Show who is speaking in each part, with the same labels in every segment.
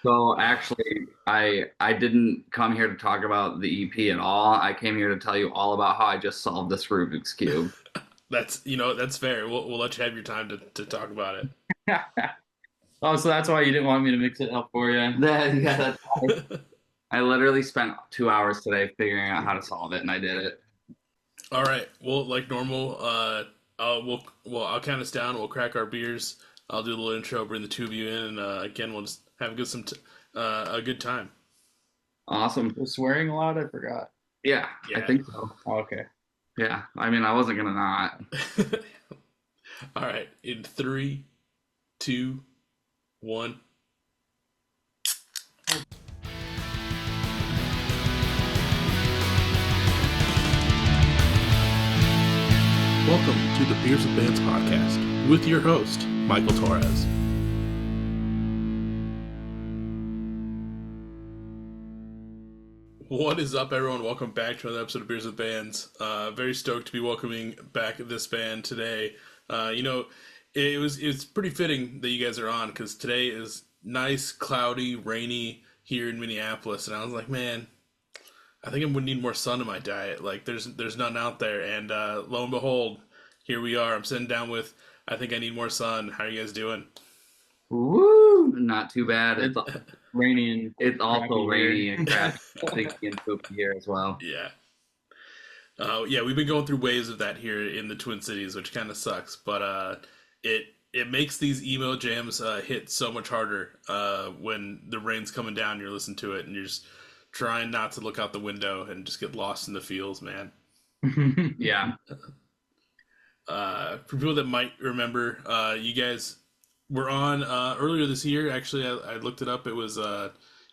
Speaker 1: So actually, I didn't come here to talk about the EP at all. I came here to tell you all about how I just solved this Rubik's Cube.
Speaker 2: That's fair. We'll let you have your time to talk about it.
Speaker 3: Oh, so that's why you didn't want me to mix it up for you.
Speaker 1: Yeah, I literally spent 2 hours today figuring out how to solve it, and I did it.
Speaker 2: All right. Well, like normal, I'll count us down. We'll crack our beers. I'll do a little intro, bring the two of you in, and again, we'll just have a good time.
Speaker 1: Awesome.
Speaker 3: Was swearing allowed? I forgot.
Speaker 1: Yeah, I
Speaker 2: Yeah.
Speaker 1: think so.
Speaker 3: Oh, okay.
Speaker 1: Yeah, I mean, I wasn't gonna not.
Speaker 2: All right. In three, two, one. Welcome to the Beers with Bands podcast with your host, Michael Torres. What is up, everyone? Welcome back to another episode of Beers with Bands. Very stoked to be welcoming back this band today. It's pretty fitting that you guys are on because today is nice, cloudy, rainy here in Minneapolis, and I was like, man, I think I'm gonna need more sun in my diet. Like, there's none out there, and lo and behold, here we are. I'm sitting down with. I think I need more sun. How are you guys doing?
Speaker 1: Woo! Not too bad.
Speaker 3: It's rainy and
Speaker 1: It's also
Speaker 3: crappy here.
Speaker 1: rainy and crappy, stinky and poopy here as well.
Speaker 2: Yeah. Yeah, we've been going through waves of that here in the Twin Cities, which kind of sucks. But it makes these emo jams hit so much harder when the rain's coming down. You're listening to it, and you're just trying not to look out the window and just get lost in the fields, man.
Speaker 1: Yeah.
Speaker 2: For people that might remember, you guys were on earlier this year. Actually, I looked it up. It was you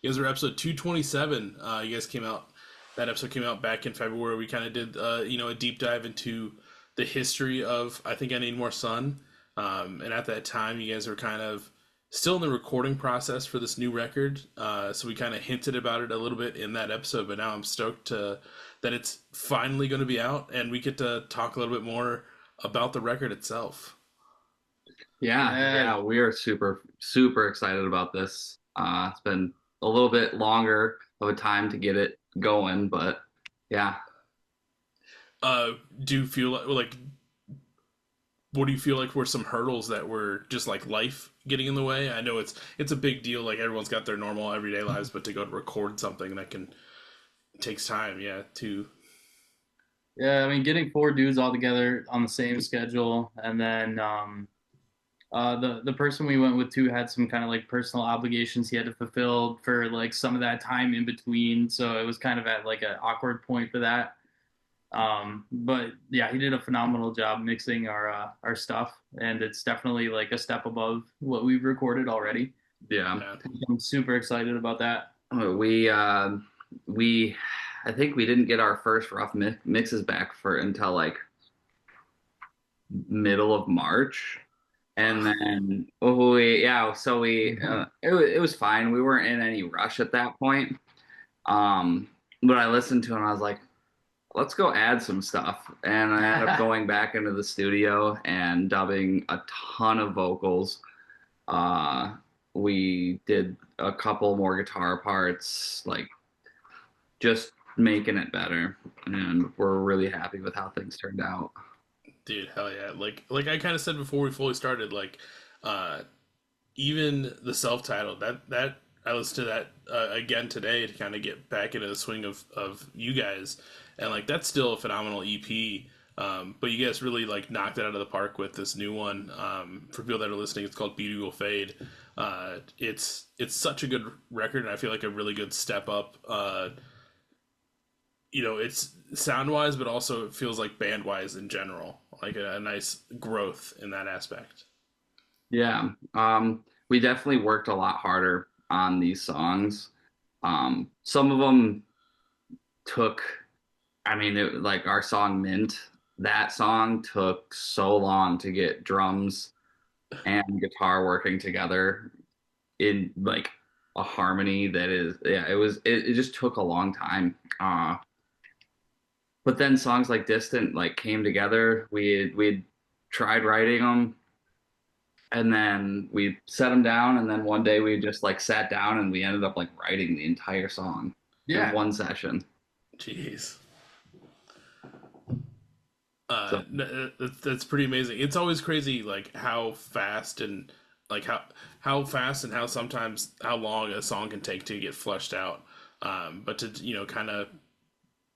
Speaker 2: guys were episode 227. You guys came out. That episode came out back in February. We kind of did a deep dive into the history of I think I Need More Sun. And at that time, you guys were kind of still in the recording process for this new record. So we kind of hinted about it a little bit in that episode. But now I'm stoked that it's finally going to be out, and we get to talk a little bit more about the record itself.
Speaker 1: Yeah,
Speaker 3: Yeah.
Speaker 1: yeah, we are super, super excited about this. It's been a little bit longer of a time to get it going, but yeah.
Speaker 2: Uh, do you feel like what do you feel like were some hurdles that were just like life getting in the way? I know it's a big deal. Like everyone's got their normal everyday lives, but to go to record something that can takes time. Yeah, to
Speaker 3: Yeah, I mean, getting four dudes all together on the same schedule, and then the person we went with too had some kind of like personal obligations he had to fulfill for like some of that time in between, so it was kind of at like an awkward point for that. But yeah, he did a phenomenal job mixing our stuff, and it's definitely like a step above what we've recorded already.
Speaker 1: Yeah.
Speaker 2: yeah.
Speaker 3: I'm super excited about that.
Speaker 1: We we I think we didn't get our first rough mixes back for until like middle of March. And then it was fine. We weren't in any rush at that point. But I listened to it and I was like, let's go add some stuff. And I ended up going back into the studio and dubbing a ton of vocals. We did a couple more guitar parts, like just making it better. And we're really happy with how things turned out.
Speaker 2: Dude, hell yeah. Like I kind of said before we fully started, like uh even the self-titled that I listened to that again today to kind of get back into the swing of you guys, and like that's still a phenomenal EP. But you guys really like knocked it out of the park with this new one. For people that are listening, it's called Beauty Will Fade. It's such a good record, and I feel like a really good step up. It's sound wise, but also it feels like band wise in general, like a nice growth in that aspect.
Speaker 1: Yeah. We definitely worked a lot harder on these songs. Some of them took, like our song Mint, that song took so long to get drums and guitar working together in like a harmony that is, yeah, it just took a long time. But then songs like Distant like came together. We had tried writing them and then we set them down, and then one day we just like sat down and we ended up like writing the entire song in
Speaker 3: Yeah.
Speaker 1: one session.
Speaker 2: Jeez.
Speaker 1: So
Speaker 2: That's pretty amazing. It's always crazy, like how fast and like how fast and how sometimes how long a song can take to get flushed out. But to kind of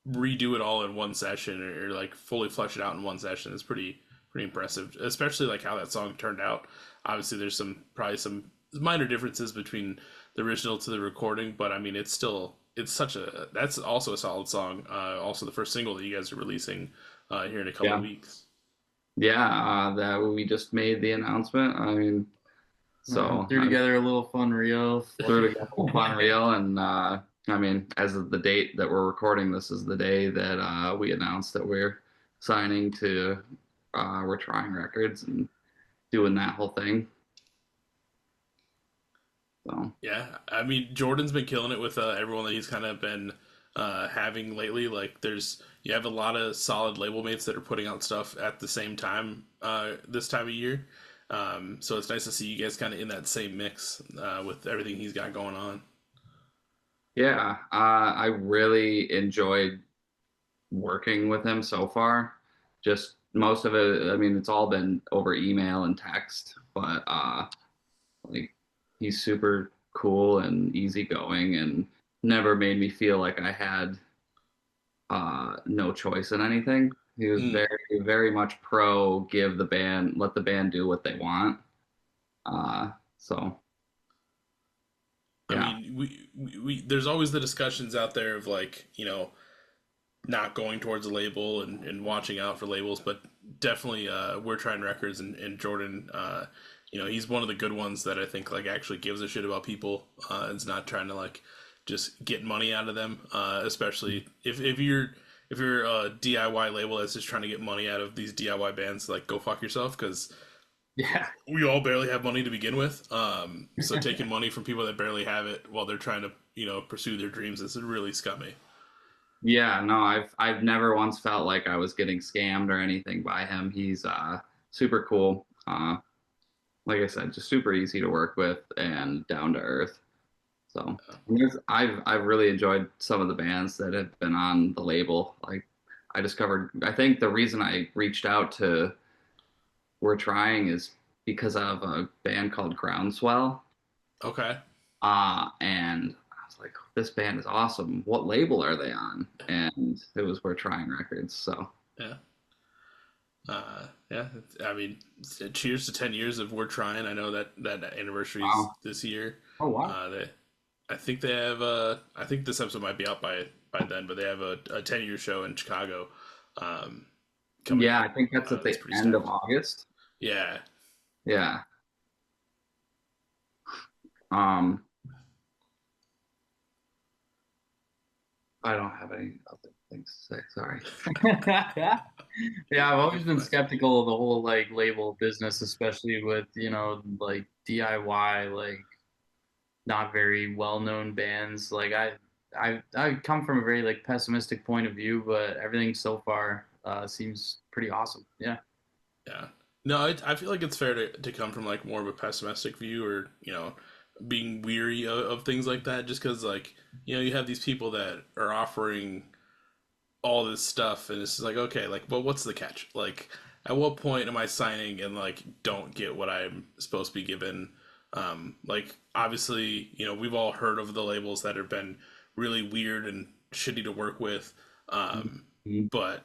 Speaker 2: redo it all in one session or like fully flush it out in one session is pretty impressive. Especially like how that song turned out. Obviously, there's probably some minor differences between the original to the recording, but I mean, it's such a that's also a solid song. Also, the first single that you guys are releasing here in a couple
Speaker 1: yeah,
Speaker 2: weeks.
Speaker 1: yeah, that we just made the announcement. I mean, so
Speaker 3: Threw
Speaker 1: I
Speaker 3: together a little fun reel.
Speaker 1: threw it together on reel, and I mean, as of the date that we're recording, this is the day that we announced that we're signing to we're trying records and doing that whole thing. So
Speaker 2: Yeah, I mean Jordan's been killing it with everyone that he's kind of been having lately. Like, you have a lot of solid label mates that are putting out stuff at the same time this time of year. So it's nice to see you guys kind of in that same mix with everything he's got going on.
Speaker 1: yeah, I really enjoyed working with him so far. Just most of it, I mean, it's all been over email and text, but like he's super cool and easygoing and never made me feel like I had no choice in anything. He was
Speaker 2: Mm.
Speaker 1: very much pro let the band do what they want. So
Speaker 2: I
Speaker 1: yeah,
Speaker 2: mean, there's always the discussions out there of like not going towards a label and watching out for labels, but definitely we're trying records and Jordan, he's one of the good ones that I think like actually gives a shit about people and is not trying to like just get money out of them. Especially if you're a DIY label that's just trying to get money out of these DIY bands, like go fuck yourself because
Speaker 3: Yeah.
Speaker 2: we all barely have money to begin with. So taking money from people that barely have it while they're trying to pursue their dreams is really scummy.
Speaker 1: yeah, no, I've never once felt like I was getting scammed or anything by him. He's super cool. Like I said, just super easy to work with and down to earth. So I've really enjoyed some of the bands that have been on the label. Like I think the reason I reached out to We're Trying is because of a band called Groundswell.
Speaker 2: Okay.
Speaker 1: And I was like, this band is awesome. What label are they on? And it was We're Trying Records. So
Speaker 2: Yeah. Yeah. I mean, cheers to 10 years of We're Trying. I know that anniversary's
Speaker 1: wow.
Speaker 2: this year.
Speaker 3: Oh wow.
Speaker 2: They, I think they have. I think this episode might be out by then, but they have a 10-year show in Chicago, um, coming
Speaker 1: Yeah,
Speaker 2: up.
Speaker 1: I think that's at the
Speaker 2: That's pretty
Speaker 1: end of
Speaker 2: stacked.
Speaker 1: August.
Speaker 2: Yeah.
Speaker 1: Yeah. Um, I don't have any other things to say. Sorry.
Speaker 3: Yeah, I've always been
Speaker 2: But
Speaker 3: skeptical of the whole like label business, especially with, like DIY, like not very well-known bands. Like I come from a very like pessimistic point of view, but everything so far seems pretty awesome. Yeah.
Speaker 2: yeah. No, I feel like it's fair to come from like more of a pessimistic view or being weary of things like that, just because like you have these people that are offering all this stuff and it's just like okay like but what's the catch like at what point am I signing and like don't get what I'm supposed to be given like obviously we've all heard of the labels that have been really weird and shitty to work with
Speaker 1: Mhm.
Speaker 2: but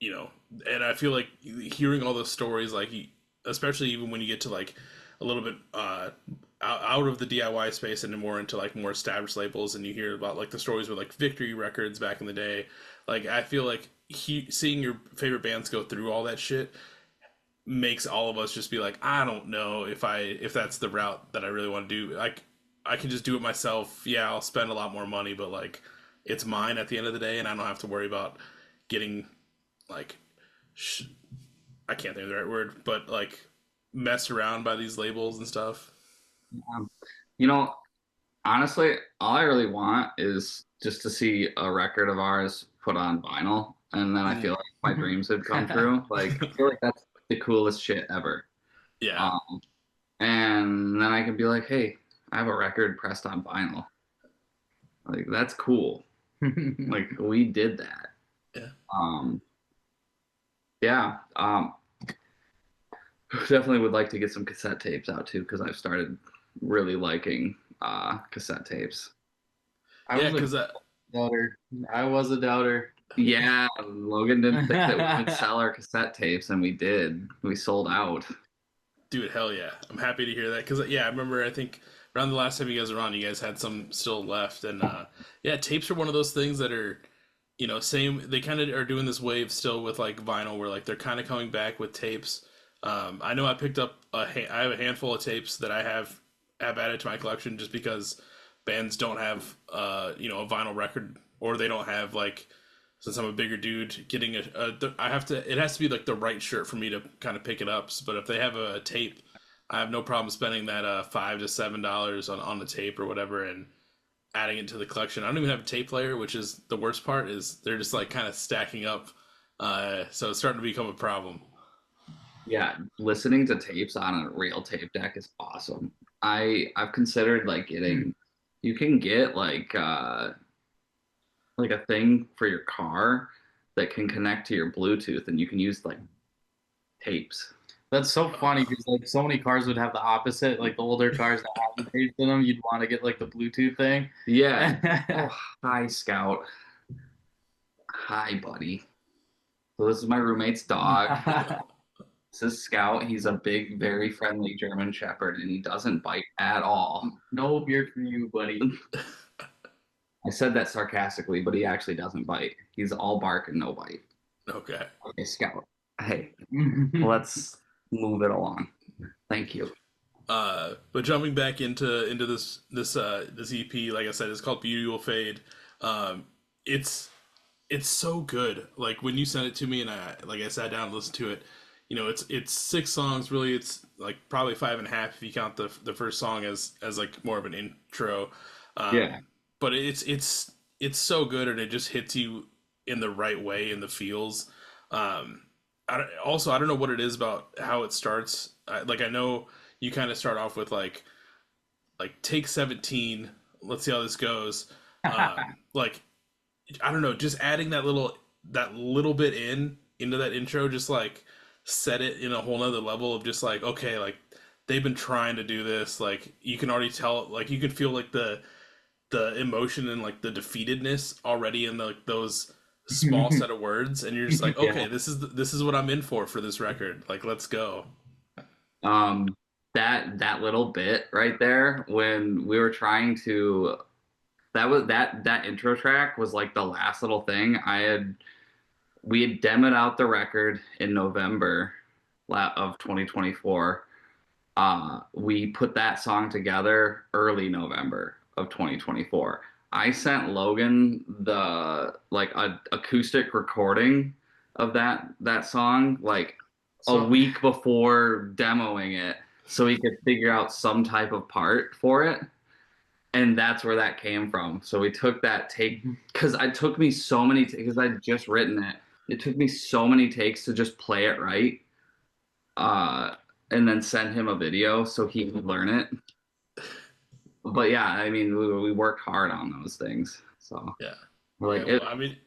Speaker 2: you know and I feel like hearing all those stories like especially even when you get to like a little bit out of the DIY space and more into like more established labels and you hear about like the stories with like Victory Records back in the day like I feel like seeing your favorite bands go through all that shit makes all of us just be like I don't know if that's the route that I really want to do like I can just do it myself yeah I'll spend a lot more money but like it's mine at the end of the day and I don't have to worry about getting like sh- I can't think of the right word but like messed around by these labels and stuff.
Speaker 1: Um, you know, honestly, all I really want is just to see a record of ours put on vinyl, and then I feel
Speaker 2: Mm.
Speaker 1: like my dreams have come true. Like, I feel like that's the coolest shit ever.
Speaker 2: Yeah.
Speaker 1: Um, and then I can be like, hey, I have a record pressed on vinyl. Like that's cool. Like we did that.
Speaker 2: Yeah.
Speaker 1: Um, yeah. Definitely would like to get some cassette tapes out too because I've started really liking cassette tapes.
Speaker 3: I
Speaker 2: Yeah,
Speaker 3: was a
Speaker 2: because
Speaker 3: doubter. I was a doubter.
Speaker 1: Yeah, Logan didn't think that we would sell our cassette tapes, and we did. We sold out.
Speaker 2: dude, hell yeah, I'm happy to hear that. Because yeah, I remember I think around the last time you guys were on, you guys had some still left, and yeah, tapes are one of those things that are same. They kind of are doing this wave still with like vinyl, where like they're kind of coming back with tapes. I know I picked up I have a handful of tapes that I have added to my collection just because bands don't have a vinyl record, or they don't have like, since I'm a bigger dude, getting I have to, it has to be like the right shirt for me to kind of pick it up. But if they have a tape, I have no problem spending that $5 to $7 on the tape or whatever, and adding it to the collection. I don't even have a tape player, which is the worst part. Is they're just like kind of stacking up, so it's starting to become a problem.
Speaker 1: Yeah, listening to tapes on a real tape deck is awesome. I've considered like getting you can get like a thing for your car that can connect to your Bluetooth and you can use like tapes.
Speaker 3: That's so funny
Speaker 2: Uh,
Speaker 3: because like so many cars would have the opposite. Like the older cars that have the tapes in them, you'd want to get like the Bluetooth thing.
Speaker 1: Yeah. Oh, hi Scout. Hi buddy. So this is my roommate's dog. This is Scout. He's a big, very friendly German Shepherd, and he doesn't bite at all.
Speaker 3: No beer for you, buddy.
Speaker 1: I said that sarcastically, but he actually doesn't bite. He's all bark and no bite.
Speaker 2: okay.
Speaker 1: Okay, Scout. Hey, let's move it along. Thank you.
Speaker 2: But jumping back into this EP, like I said, it's called Beauty Will Fade. Um, it's it's so good. Like when you sent it to me, and I sat down and listened to it. It's 6 songs. Really, it's like probably five and a half if you count the first song as like more of an intro.
Speaker 1: Yeah.
Speaker 2: But it's so good, and it just hits you in the right way in the feels. Um, also, I don't know what it is about how it starts. Like I know you kind of start off with like take 17. Let's see how this goes. Like I don't know, just adding that little bit into that intro, just like set it in a whole nother level of just like, okay, like they've been trying to do this. Like you can already tell, like you can feel like the emotion and like the defeatedness already in those small set of words, and you're just like,
Speaker 1: Yeah.
Speaker 2: okay, this is what I'm in for this record. Like let's go.
Speaker 1: Um, that little bit right there when we were trying to that intro track was like the last little thing we had demoed out the record in November of 2024. We put that song together early November of 2024. I sent Logan the like a acoustic recording of that song like a
Speaker 3: So
Speaker 1: week before demoing it so he could figure out some type of part for it. And that's where that came from. So we took that take because it took me so many because I'd just written it. It took me so many takes to just play it right, uh, and then send him a video so he could learn it. But yeah, I mean, we worked hard on those things. So
Speaker 2: Yeah.
Speaker 1: we're
Speaker 2: Yeah.
Speaker 1: like,
Speaker 2: Well,
Speaker 1: it
Speaker 2: I mean,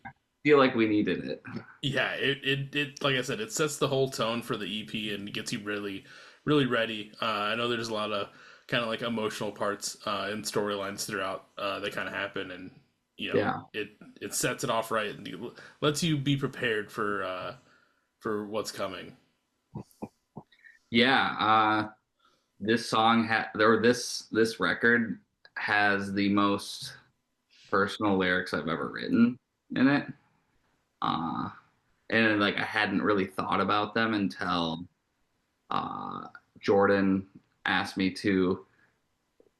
Speaker 1: feel like we needed it.
Speaker 2: yeah. It like I said, it sets the whole tone for the EP and gets you really, really ready. I know there's a lot of kind of like emotional parts and storylines throughout that kind of happen, and
Speaker 1: Yeah,
Speaker 2: it sets it off right and lets you be prepared for what's coming.
Speaker 1: yeah. This song had there this record has the most personal lyrics I've ever written in it. Uh, and like I hadn't really thought about them until uh, Jordan asked me to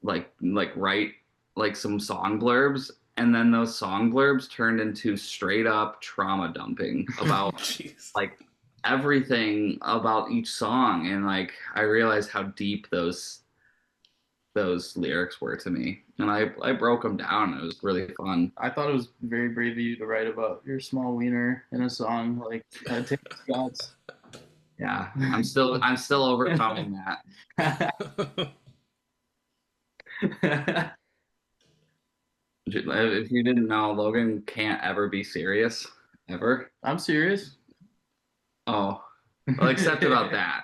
Speaker 1: write like some song blurbs, and then those song blurbs turned into straight up trauma dumping about
Speaker 2: Jeez.
Speaker 1: like everything about each song, and like I realized how deep those lyrics were to me, and I broke them down. It was really fun.
Speaker 3: I thought it was very brave of you to write about your small wiener in a song. Like, takes guts.
Speaker 1: Yeah, I'm still overcoming that. If you didn't know, Logan can't ever be serious, ever.
Speaker 3: I'm serious.
Speaker 1: Oh, well, except about that.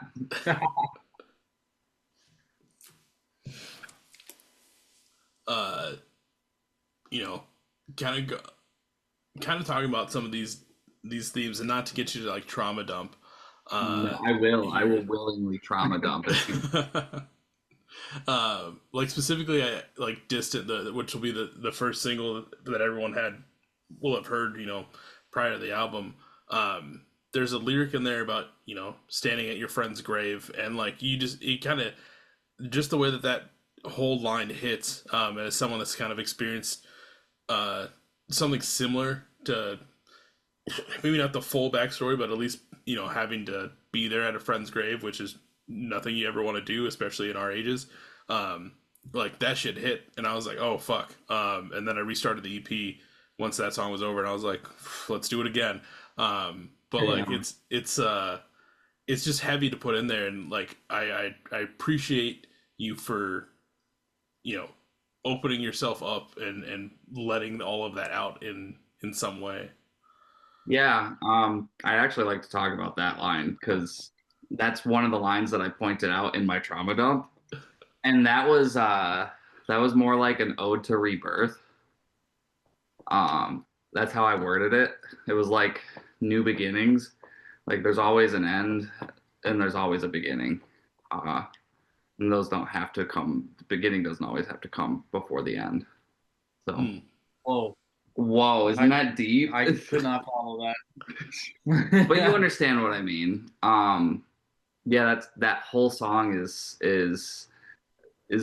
Speaker 2: uh, you know, kind of kind of talking about some of these themes, and not to get you to like trauma dump
Speaker 1: No,
Speaker 2: uh
Speaker 1: I will. I
Speaker 2: here.
Speaker 1: will willingly trauma dump if you.
Speaker 2: Like specifically, I like distant, which will be the first single that everyone will have heard, prior to the album. There's a lyric in there about standing at your friend's grave, and like you kind of just the way that whole line hits. As someone that's kind of experienced uh something similar to maybe not the full backstory, but at least having to be there at a friend's grave, which is nothing you ever want to do, especially in our ages. Um, like that shit hit, and I was like, oh fuck. And then I restarted the EP once that song was over, and I was like, let's do it again. But like
Speaker 1: Yeah.
Speaker 2: it's just heavy to put in there, and like I appreciate you for you know opening yourself up and letting all of that out in some way.
Speaker 1: Yeah, I'd actually like to talk about that line because that's one of the lines that I pointed out in my trauma dump, and that was more like an ode to rebirth. That's how I worded it. It was like new beginnings. Like there's always an end, and there's always a beginning. Uh, and those don't have to come. The beginning doesn't always have to come before the end. So,
Speaker 2: Hmm.
Speaker 3: Whoa,
Speaker 1: whoa, isn't
Speaker 3: I
Speaker 1: that deep?
Speaker 3: I could not follow
Speaker 1: But you
Speaker 3: that.
Speaker 1: understand what I mean. Yeah, that whole song is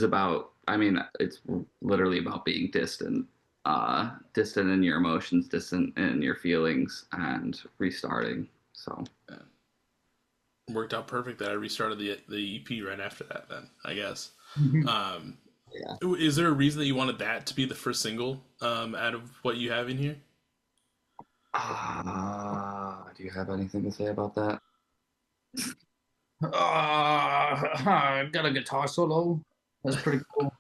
Speaker 1: about. I mean, it's literally about being distant, distant in your emotions, distant in your feelings, and restarting. So
Speaker 2: Yeah. Worked out perfect that I restarted the EP right after that. Then I guess. Um,
Speaker 1: yeah.
Speaker 2: is there a reason that you wanted that to be the first single out of what you have in here?
Speaker 1: Do you have anything to say about that?
Speaker 3: I got a guitar solo. That's pretty cool.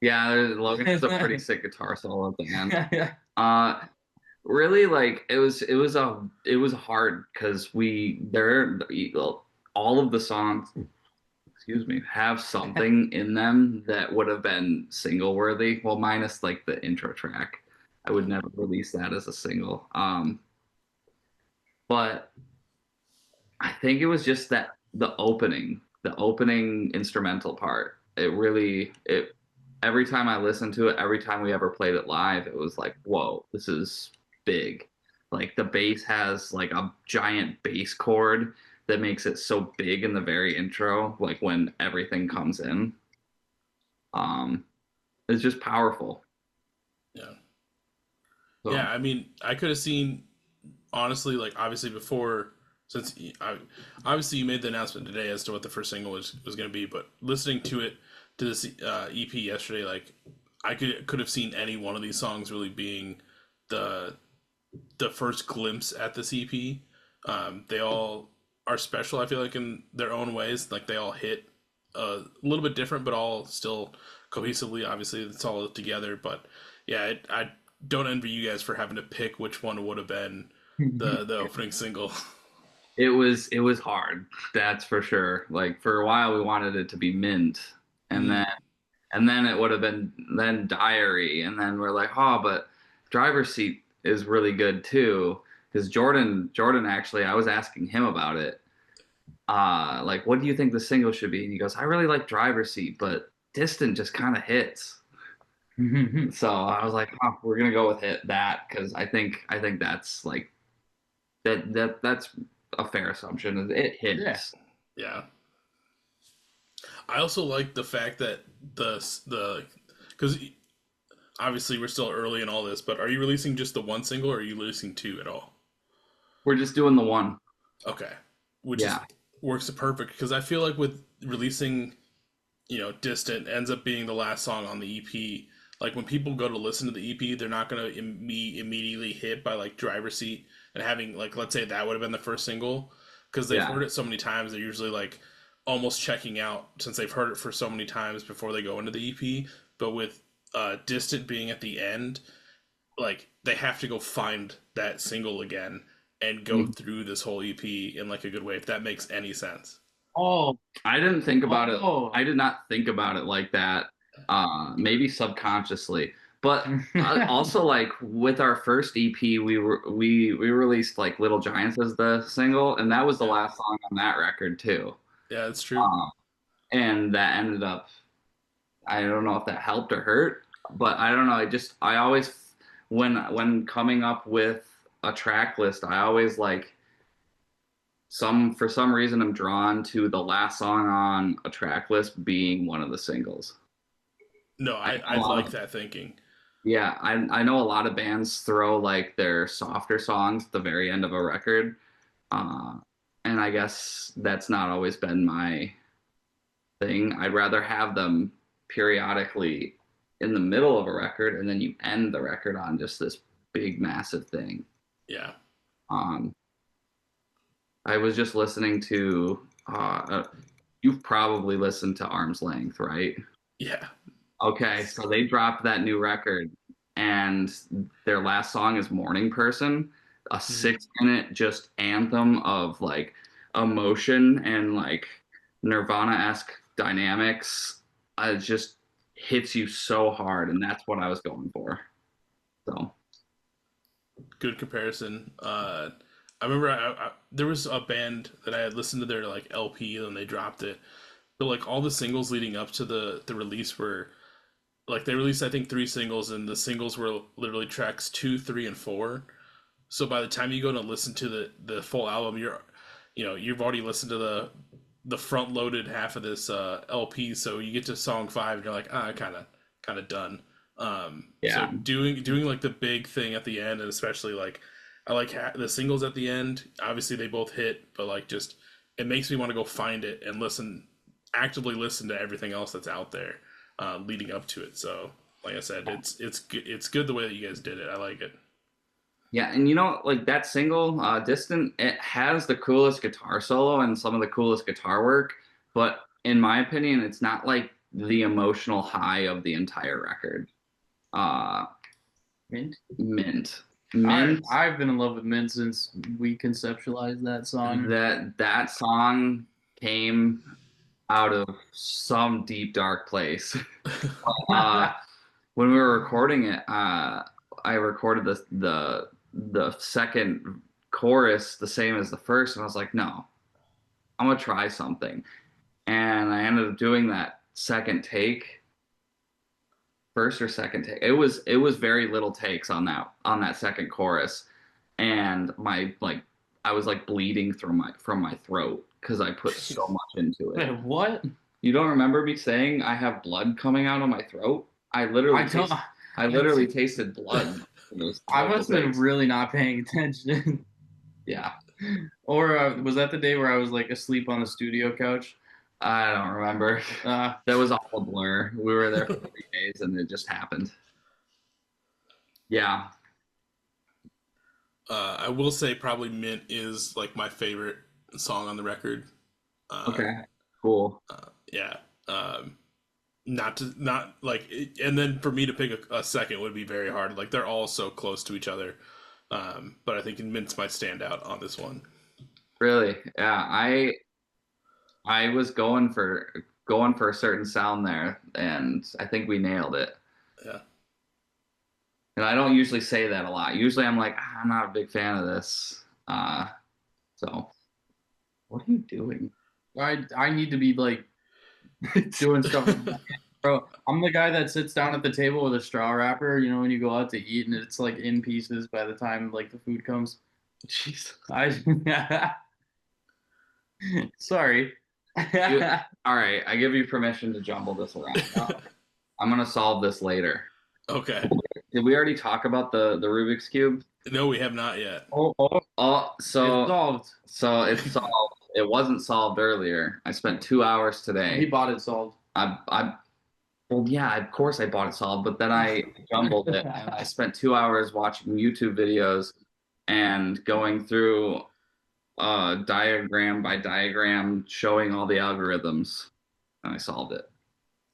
Speaker 1: Yeah, Logan has a pretty sick guitar solo at the end.
Speaker 3: Yeah.
Speaker 1: Uh, really, like it was hard because all of the songs, excuse me, have something in them that would have been single worthy. Well, minus like the intro track. I would never release that as a single. But I think it was just that the opening instrumental part. It every time I listened to it, every time we ever played it live, it was like, whoa, this is big. Like the bass has like a giant bass chord that makes it so big in the very intro, like when everything comes in. Um, it's just powerful.
Speaker 2: Yeah.
Speaker 1: So
Speaker 2: Yeah, I mean, I could have seen honestly, like obviously before, since obviously you made the announcement today as to what the first single was going to be, but listening to it to this EP yesterday, like I could have seen any one of these songs really being the the first glimpse at this EP. They all are special. I feel like in their own ways, like they all hit a little bit different, but all still cohesively. Obviously, it's all together. But yeah, I don't envy you guys for having to pick which one would have been the opening single.
Speaker 1: it was hard, that's for sure. Like for a while we wanted it to be Mint, and then
Speaker 2: Mm.
Speaker 1: and then it would have been then Diary, and then we're like, oh, but Driver's Seat is really good too. Because Jordan actually, I was asking him about it. Like, what do you think the single should be? And he goes, I really like Driver's Seat, but Distant just kind of hits. So I was like, oh, we're gonna go with that because I think that's like that's a fair assumption. It
Speaker 3: Yeah.
Speaker 1: hits.
Speaker 2: Yeah, I also like the fact that the because obviously we're still early in all this, but are you releasing just the one single, or are you releasing two at all?
Speaker 1: We're just doing the one.
Speaker 2: Okay, which is
Speaker 1: Yeah.
Speaker 2: works perfect because I feel like with releasing, Distant ends up being the last song on the EP. Like when people go to listen to the EP, they're not gonna be immediately hit by like Driver Seat and having like let's say that would have been the first single. because they've
Speaker 1: Yeah.
Speaker 2: heard it so many times. They're usually like almost checking out since they've heard it for so many times before they go into the EP. But with Distant being at the end, like they have to go find that single again and go
Speaker 1: Mhm.
Speaker 2: through this whole EP in like a good way, if that makes any sense.
Speaker 3: Oh,
Speaker 1: I didn't think about it.
Speaker 3: oh.
Speaker 1: I did not think about it like that. Maybe subconsciously, but also like with our first EP, we released like Little Giants as the single, and that was the
Speaker 2: Yeah,
Speaker 1: last song on that record too.
Speaker 2: yeah, that's true.
Speaker 1: Um, and that ended up, I don't know if that helped or hurt, but I don't know. I always when coming up with a track list, I always like for some reason I'm drawn to the last song on a track list being one of the singles.
Speaker 2: No,
Speaker 1: I
Speaker 2: I
Speaker 1: know a lot
Speaker 2: like
Speaker 1: of
Speaker 2: that thinking.
Speaker 1: Yeah, I know a lot of bands throw like their softer songs at the very end of a record. Uh, and I guess that's not always been my thing. I'd rather have them periodically in the middle of a record and then you end the record on just this big massive thing.
Speaker 2: Yeah,
Speaker 1: Um, I was just listening to you've probably listened to Arm's Length, right?
Speaker 2: yeah.
Speaker 1: Okay, so they dropped that new record, and their last song is Morning Person, a
Speaker 2: Mhm.
Speaker 1: 6 minute just anthem of like emotion and like Nirvana-esque dynamics. It just hits you so hard, and that's what I was going for. So,
Speaker 2: Good comparison. I remember there was a band that I had listened to their like LP and they dropped it, but like all the singles leading up to the release were like they released I think three singles and the singles were literally tracks two, three, and four. So by the time you go to listen to the full album, you've already listened to the front loaded half of this LP. So you get to song five and you're like, kind of done. So
Speaker 1: yeah.
Speaker 2: doing like the big thing at the end, and especially like I like the singles at the end. Obviously they both hit, but like just it makes me want to go find it and actively listen to everything else that's out there leading up to it. So like I said, it's good the way that you guys did it. I like it.
Speaker 1: Yeah, and like that single, Distant, it has the coolest guitar solo and some of the coolest guitar work, but in my opinion, it's not like the emotional high of the entire record. Uh,
Speaker 3: Mint.
Speaker 1: Mint.
Speaker 3: I
Speaker 1: Mint,
Speaker 3: I've been in love with Mint since we conceptualized that song.
Speaker 1: that song came out of some deep dark place. Uh, when we were recording it, I recorded the second chorus the same as the first, and I was like, no, I'm gonna try something. And I ended up doing that second take, first or second take. It was very little takes on that second chorus, and my like I was like bleeding through my from my throat because I put so much into it.
Speaker 3: Wait, what?
Speaker 1: You don't remember me saying I have blood coming out of my throat?
Speaker 3: I don't.
Speaker 1: I literally tasted blood in those
Speaker 3: I
Speaker 1: vocal
Speaker 3: must have been
Speaker 1: takes.
Speaker 3: really not paying attention.
Speaker 1: Yeah,
Speaker 3: Or was that the day where I was like asleep on the studio couch?
Speaker 1: I don't remember.
Speaker 3: Uh,
Speaker 1: That was all a blur. We were there for 3 days and it just happened. Yeah.
Speaker 2: I will say probably Mint is like my favorite song on the record. Uh,
Speaker 1: Okay. Cool.
Speaker 2: yeah. Not like and then for me to pick a second would be very hard. Like they're all so close to each other. But I think Mint's might stand out on this one.
Speaker 1: Really? Yeah. I was going for a certain sound there, and I think we nailed it.
Speaker 2: Yeah.
Speaker 1: And I don't usually say that a lot. Usually I'm like, I'm not a big fan of this. So what are you doing?
Speaker 3: I need to be like doing stuff. Bro, I'm the guy that sits down at the table with a straw wrapper, when you go out to eat and it's like in pieces by the time like the food comes.
Speaker 1: Jesus.
Speaker 3: I sorry.
Speaker 1: All right, I give you permission to jumble this around. I'm gonna solve this later.
Speaker 2: Okay.
Speaker 1: Did we already talk about the Rubik's cube?
Speaker 2: No, we have not yet.
Speaker 1: Oh,
Speaker 3: It's
Speaker 1: so
Speaker 3: solved.
Speaker 1: so it's solved. It wasn't solved earlier. I spent 2 hours
Speaker 3: He
Speaker 1: today.
Speaker 3: bought it solved.
Speaker 1: I well, yeah, of course I bought it solved, but then I jumbled it and I spent 2 hours watching YouTube videos and going through diagram by diagram showing all the algorithms, and I solved it.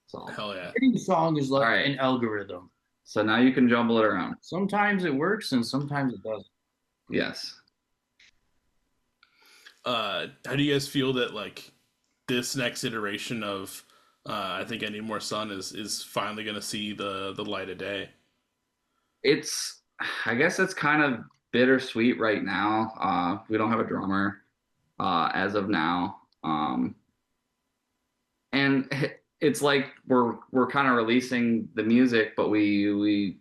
Speaker 1: Solved.
Speaker 2: Hell yeah.
Speaker 3: Every song is
Speaker 1: All
Speaker 3: like
Speaker 1: right.
Speaker 3: an algorithm.
Speaker 1: So now you can jumble it around.
Speaker 3: Sometimes it works and sometimes it doesn't.
Speaker 1: Yes.
Speaker 2: How do you guys feel that like this next iteration of I think I Need More Sun is finally going to see the light of day?
Speaker 1: It's I guess it's kind of bittersweet right now. We don't have a drummer as of now. And it's like we're kind of releasing the music, but we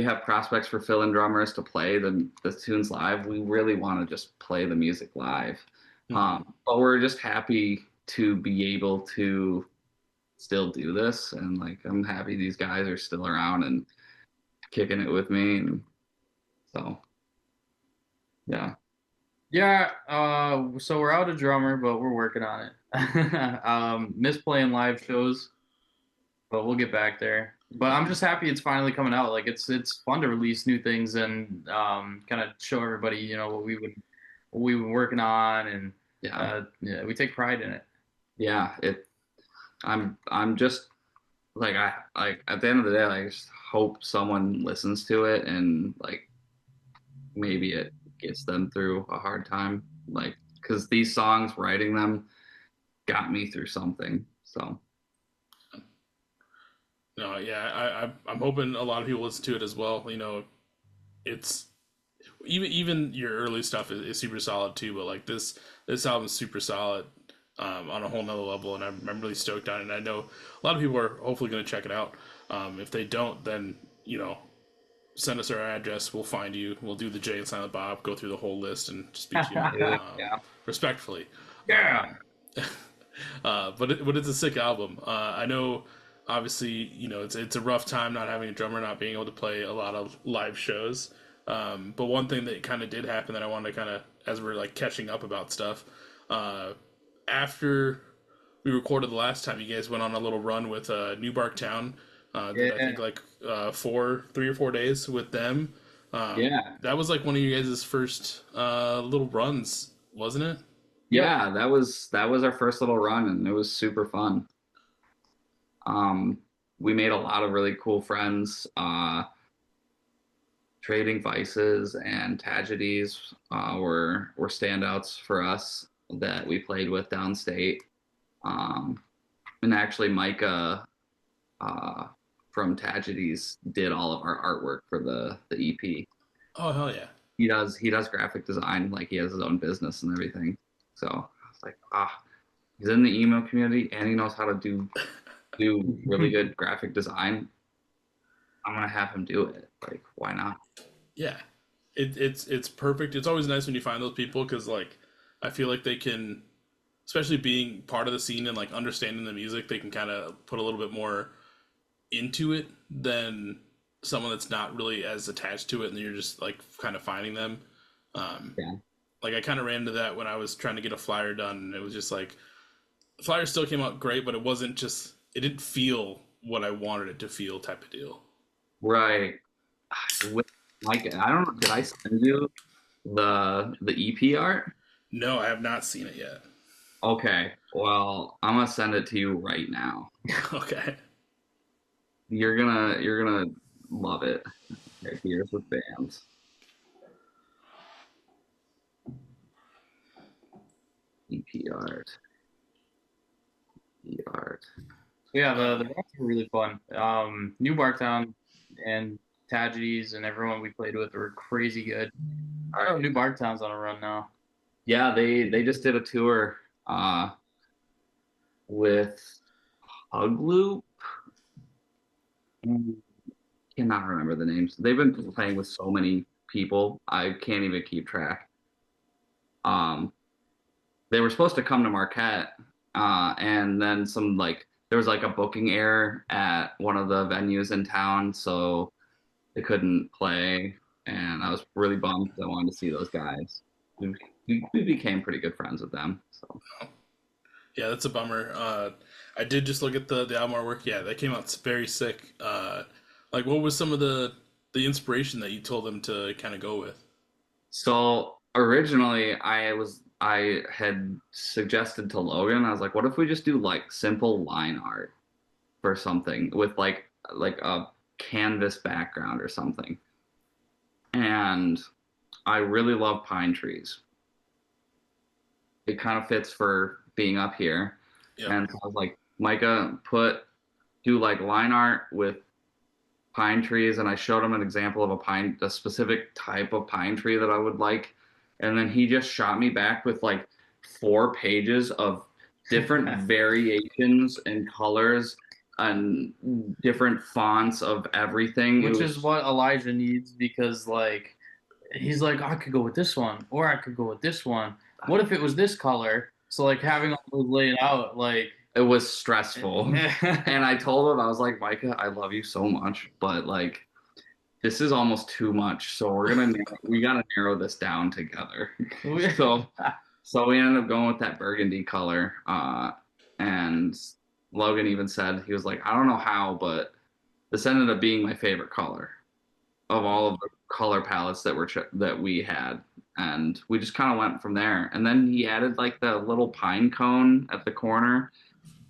Speaker 1: have prospects for fill-in drummers to play the tunes live. We really want to just play the music live.
Speaker 2: Mm-hmm.
Speaker 1: But we're just happy to be able to still do this, and like I'm happy these guys are still around and kicking it with me, and so yeah.
Speaker 3: Yeah, so we're out a drummer, but we're working on it. Miss playing live shows, but we'll get back there. But I'm just happy it's finally coming out. Like it's fun to release new things and kind of show everybody, what we were working on, and
Speaker 1: Yeah.
Speaker 3: yeah, we take pride in it.
Speaker 1: Yeah, I'm just like I like at the end of the day, like, I just hope someone listens to it and like maybe it gets them through a hard time, like because these songs, writing them, got me through something. So
Speaker 2: No, yeah, I'm hoping a lot of people listen to it as well. It's even your early stuff is super solid too, but like this album's super solid on a whole nother level, and I'm really stoked on it. And I know a lot of people are hopefully going to check it out. If they don't, then send us our address. We'll find you. We'll do the Jay and Silent Bob, go through the whole list, and speak to you
Speaker 1: yeah,
Speaker 2: respectfully.
Speaker 1: yeah,
Speaker 2: But it's a sick album. I know, obviously, it's a rough time not having a drummer, not being able to play a lot of live shows. But one thing that kind of did happen that I wanted to kind of, as we're like catching up about stuff, after we recorded the last time, you guys went on a little run with New Bark Town. Did I
Speaker 3: Yeah,
Speaker 2: think like 3 or 4 days with them.
Speaker 1: yeah,
Speaker 2: That was like one of you guys' first little runs, wasn't it?
Speaker 3: yep.
Speaker 1: yeah. That was our first little run, and it was super fun. Um, we made a lot of really cool friends. Trading Vices and Tragedies were standouts for us that we played with downstate. Um, and actually, Micah uh, from Tragedies did all of our artwork for the EP.
Speaker 2: Oh hell yeah!
Speaker 1: He does graphic design, like he has his own business and everything. So I was like, he's in the emo community and he knows how to do really good graphic design. I'm gonna have him do it. Like, why not?
Speaker 2: Yeah, it's perfect. It's always nice when you find those people because like I feel like they can, especially being part of the scene and like understanding the music, they can kind of put a little bit more into it than someone that's not really as attached to it, and you're just like kind of finding them. Um,
Speaker 1: Yeah.
Speaker 2: like I kind of ran into that when I was trying to get a flyer done, and it was just like the flyer still came out great, but it didn't feel what I wanted it to feel type of deal.
Speaker 1: Right. With Mike, I don't know. Did I send you the EP art?
Speaker 2: No, I have not seen it yet.
Speaker 1: Okay. Well, I'm gonna send it to you right now.
Speaker 2: Okay.
Speaker 1: You're gonna love it. Okay, here's the bands. EP art. EP art.
Speaker 3: Yeah, the bands were really fun. New Barktown and Tragedies and everyone we played with were crazy good. Oh, New Barktown's on a run now.
Speaker 1: Yeah, they just did a tour with Hug Loop. Cannot remember the names. They've been playing with so many people, I can't even keep track. Um, they were supposed to come to Marquette, and then there was like a booking error at one of the venues in town, so they couldn't play, and I was really bummed 'cause I wanted to see those guys. We became pretty good friends with them. So
Speaker 2: Yeah, that's a bummer. I did just look at the album artwork. Yeah, that came out very sick. Like, what was some of the inspiration that you told them to kind of go with?
Speaker 1: so originally I had suggested to Logan, I was like, what if we just do like simple line art for something with like a canvas background or something. And I really love pine trees. It kind of fits for being up here.
Speaker 2: Yep.
Speaker 1: And so I was like, Micah, do like line art with pine trees, and I showed him an example of a specific type of pine tree that I would like, and then he just shot me back with like 4 pages of different variations and colors and different fonts of everything. It
Speaker 3: Which is
Speaker 1: was
Speaker 3: what Elijah needs because like he's like, I could go with this one, or I could go with this one. What if it was this color? So like having all those laid out, like
Speaker 1: it was stressful. And I told him, I was like, Micah, I love you so much, but like this is almost too much. So we gotta narrow this down together. So so we ended up going with that burgundy color. And Logan even said, he was like, I don't know how, but this ended up being my favorite color of all of the color palettes that we had. And we just kind of went from there. And then he added like the little pine cone at the corner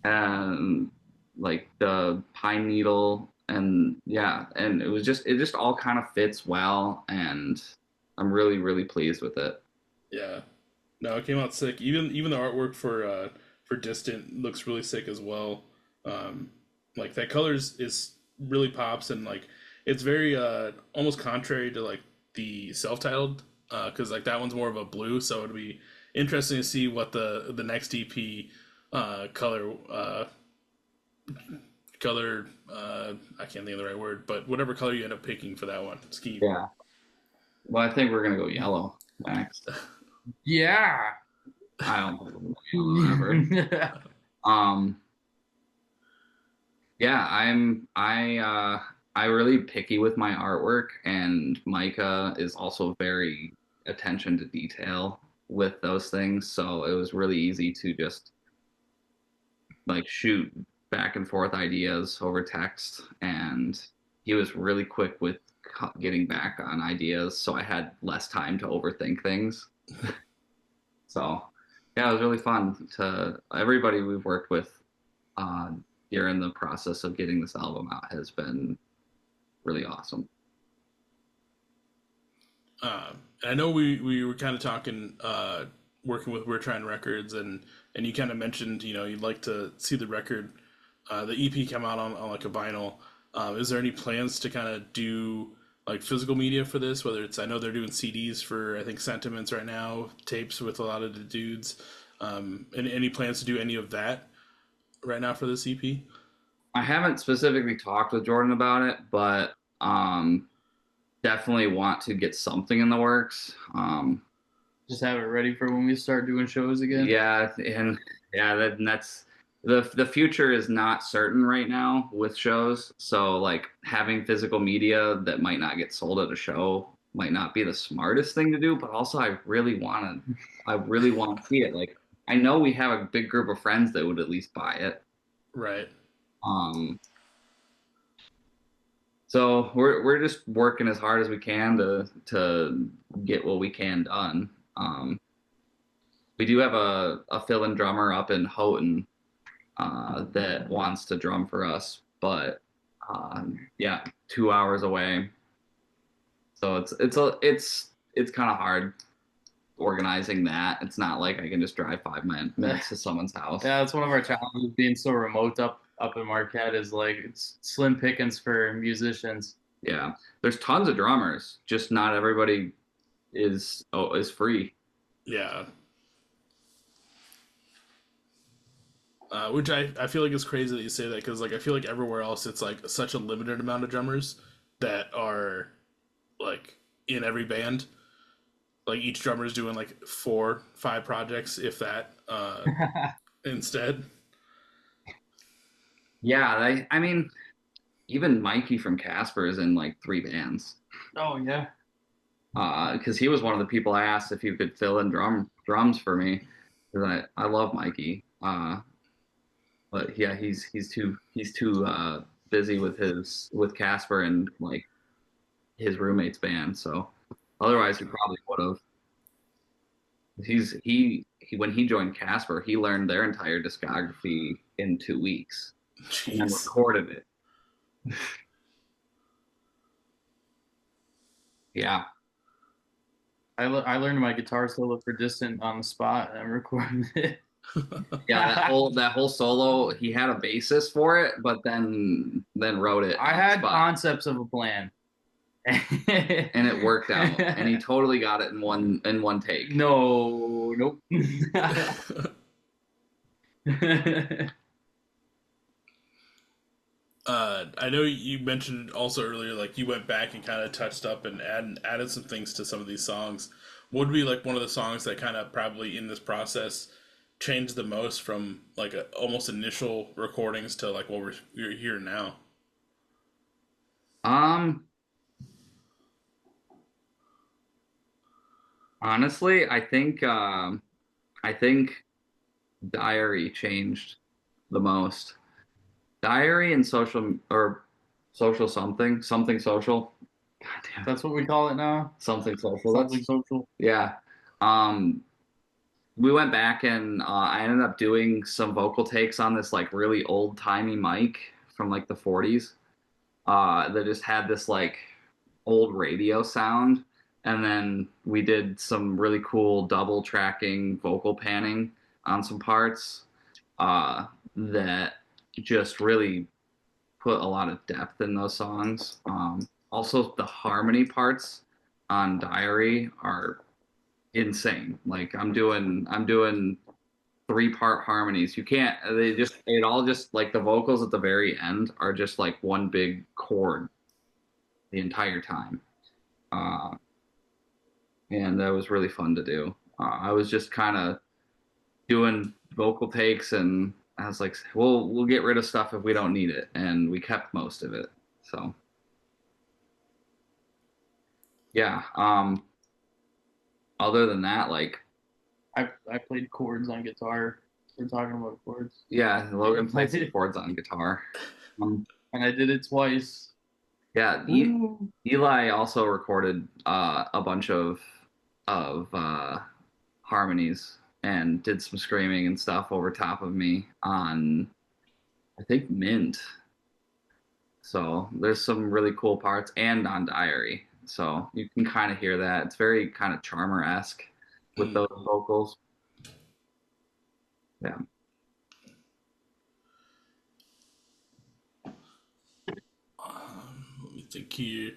Speaker 1: and like the pine needle, and yeah, and it just all kind of fits well, and I'm really really pleased with it.
Speaker 2: Yeah. No, it came out sick. Even the artwork for Distant looks really sick as well. Um, like that colors is really pops and like it's very almost contrary to like the self-titled because like that one's more of a blue, so it'd be interesting to see what the next EP color color I can't think of the right word, but whatever color you end up picking for that one scheme.
Speaker 1: Yeah, well, I think we're gonna go yellow next.
Speaker 3: yeah.
Speaker 1: I don't think we'll go yellow ever. um yeah, I really picky with my artwork, and Micah is also very attention to detail with those things, so it was really easy to just like shoot back and forth ideas over text, and he was really quick with getting back on ideas, so I had less time to overthink things. So yeah, it was really fun. To everybody we've worked with uh, during the process of getting this album out has been really awesome.
Speaker 2: And I know we were kind of talking working with We're Trying Records, and you kind of mentioned you'd like to see the record, the EP come out on like a vinyl. Is there any plans to kind of do like physical media for this? Whether it's I know they're doing CDs for I think Sentiments right now, tapes with a lot of the dudes. And any plans to do any of that right now for this EP?
Speaker 1: I haven't specifically talked with Jordan about it, but definitely want to get something in the works.
Speaker 3: Just have it ready for when we start doing shows again.
Speaker 1: Yeah, and yeah, that's the future is not certain right now with shows. So like having physical media that might not get sold at a show might not be the smartest thing to do, but also I really want to see it. Like I know we have a big group of friends that would at least buy it.
Speaker 2: Right.
Speaker 1: Um, so we're just working as hard as we can to get what we can done. We do have a fill-in drummer up in Houghton that wants to drum for us, but yeah, 2 hours away. So it's kind of hard organizing that. It's not like I can just drive 5 minutes to someone's house.
Speaker 3: Yeah, that's one of our challenges being so remote up in Marquette is like it's slim pickings for musicians.
Speaker 1: Yeah, there's tons of drummers, just not everybody is free.
Speaker 2: Yeah. Which I feel like is crazy that you say that because like I feel like everywhere else it's like such a limited amount of drummers that are like in every band. Like each drummer is doing like 4, 5 projects, if that, instead.
Speaker 1: Yeah, I mean, even Mikey from Casper is in like 3 bands.
Speaker 3: Oh yeah.
Speaker 1: Because he was one of the people I asked if you could fill in drums for me, because I love Mikey. But yeah, he's too busy with Casper and like his roommate's band. So otherwise, he probably would have. He when he joined Casper, he learned their entire discography in 2 weeks and then
Speaker 2: Jeez.
Speaker 1: recorded it. Yeah,
Speaker 3: I learned my guitar solo for Distant on the spot and recorded it.
Speaker 1: yeah. That whole solo, he had a basis for it, but then wrote it
Speaker 3: I
Speaker 1: on the
Speaker 3: had
Speaker 1: spot,
Speaker 3: concepts of a plan.
Speaker 1: and it worked out. And he totally got it in one take.
Speaker 3: No, nope.
Speaker 2: I know you mentioned also earlier, like you went back and kind of touched up and added some things to some of these songs. What would be like one of the songs that kind of probably in this process changed the most from like almost initial recordings to like what we're hearing now?
Speaker 1: Um, Honestly, I think Diary changed the most. Diary and social something social. God damn it.
Speaker 3: That's what we call it now.
Speaker 1: Something social.
Speaker 3: Something social.
Speaker 1: Yeah. Um, we went back and I ended up doing some vocal takes on this like really old timey mic from like the 40s. That just had this like old radio sound. And then we did some really cool double tracking vocal panning on some parts that just really put a lot of depth in those songs. Also, the harmony parts on Diary are insane. Like I'm doing 3-part harmonies. You can't. It all just like the vocals at the very end are just like one big chord the entire time. Uh, and that was really fun to do. I was just kind of doing vocal takes, and I was like, we'll get rid of stuff if we don't need it, and we kept most of it. So yeah. Other than that, like
Speaker 3: I played chords on guitar. We're talking about chords.
Speaker 1: yeah, Logan played some chords on guitar. Um,
Speaker 3: And I did it twice.
Speaker 1: yeah,
Speaker 3: Woo.
Speaker 1: Eli also recorded a bunch of harmonies and did some screaming and stuff over top of me on I think Mint. So there's some really cool parts and on Diary. So you can kind of hear that. It's very kind of Charmer-esque with
Speaker 2: Mm.
Speaker 1: those vocals. Yeah.
Speaker 2: Let me think here.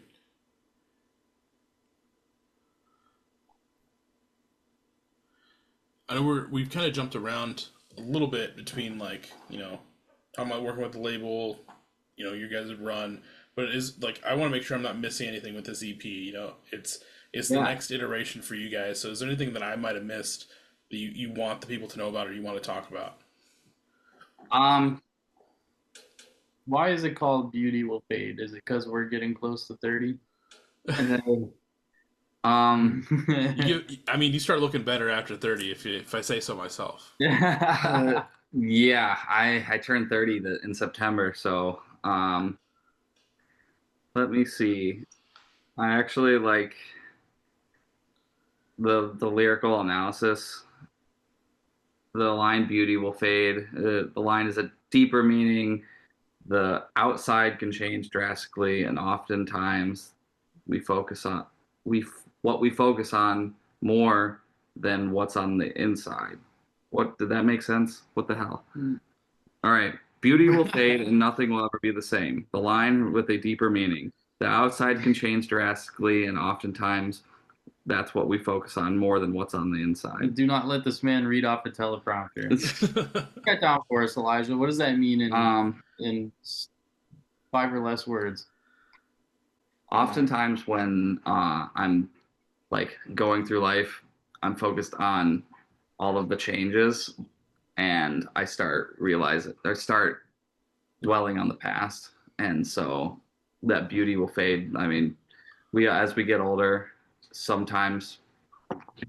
Speaker 2: I know we've kind of jumped around a little bit between like talking about working with the label, you guys have run, but it is like I want to make sure I'm not missing anything with this EP. It's the
Speaker 1: Yeah.
Speaker 2: next iteration for you guys. So is there anything that I might have missed that you want the people to know about or you want to talk about?
Speaker 1: Um
Speaker 3: Why is it called Beauty Will Fade? Is it because we're getting close to 30?
Speaker 1: um
Speaker 2: I mean, you start looking better after 30, if I say so myself.
Speaker 1: yeah, I turned 30 in September, so let me see. I actually like the lyrical analysis. The line "beauty will fade." The line is a deeper meaning. The outside can change drastically, and oftentimes we focus on we what we focus on more than what's on the inside. What did that make sense? What the hell? All right. Beauty will fade and nothing will ever be the same. The line with a deeper meaning. The outside can change drastically, and oftentimes that's what we focus on more than what's on the inside.
Speaker 3: Do not let this man read off a teleprompter. Get down for us, Elijah. What does that mean in 5 or less words?
Speaker 1: Oftentimes when I'm like going through life, I'm focused on all of the changes, and I start dwelling on the past, and so that beauty will fade. I mean, we as we get older, sometimes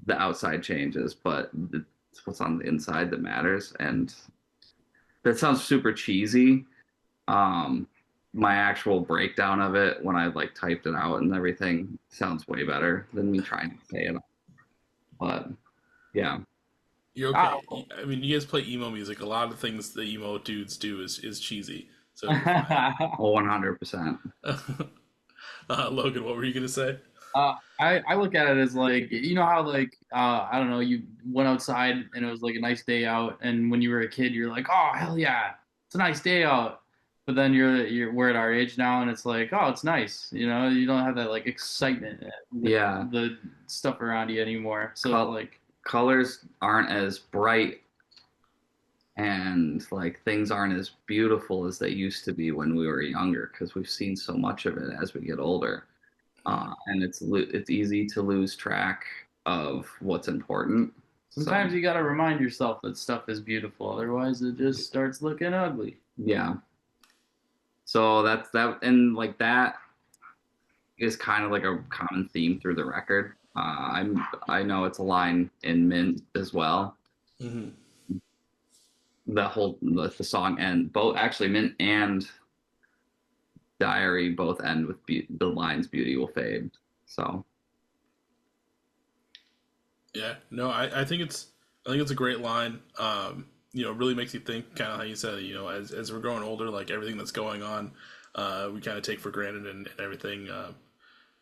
Speaker 1: the outside changes, but it's what's on the inside that matters. And that sounds super cheesy. Um, my actual breakdown of it when I like typed it out and everything sounds way better than me trying to say it. But Yeah.
Speaker 2: You're
Speaker 3: Ah,
Speaker 2: okay. I mean, you guys play emo music. A lot of things the emo dudes do is cheesy, so you're fine.
Speaker 1: Oh, 100%.
Speaker 2: Logan, what were you gonna say?
Speaker 3: I look at it as like, you know how like I don't know, you went outside and it was like a nice day out, and when you were a kid you're like, oh hell yeah, it's a nice day out. But then we're at our age now and it's like, oh, it's nice, you know, you don't have that like excitement with
Speaker 1: Yeah.
Speaker 3: the stuff around you anymore. So
Speaker 1: Col-
Speaker 3: like,
Speaker 1: Colors aren't as bright, and like things aren't as beautiful as they used to be when we were younger, because we've seen so much of it as we get older. And it's easy to lose track of what's important. So
Speaker 3: sometimes you got to remind yourself that stuff is beautiful, otherwise it just starts looking ugly.
Speaker 1: yeah, so that's that, and like that is kind of like a common theme through the record. I know it's a line in Mint as well.
Speaker 2: Hmm.
Speaker 1: The song, and both actually Mint and Diary both end with the lines "Beauty will fade." So
Speaker 2: Yeah, no, I think it's a great line. It really makes you think, kind of how you said, as we're growing older, like everything that's going on, we kind of take for granted and everything,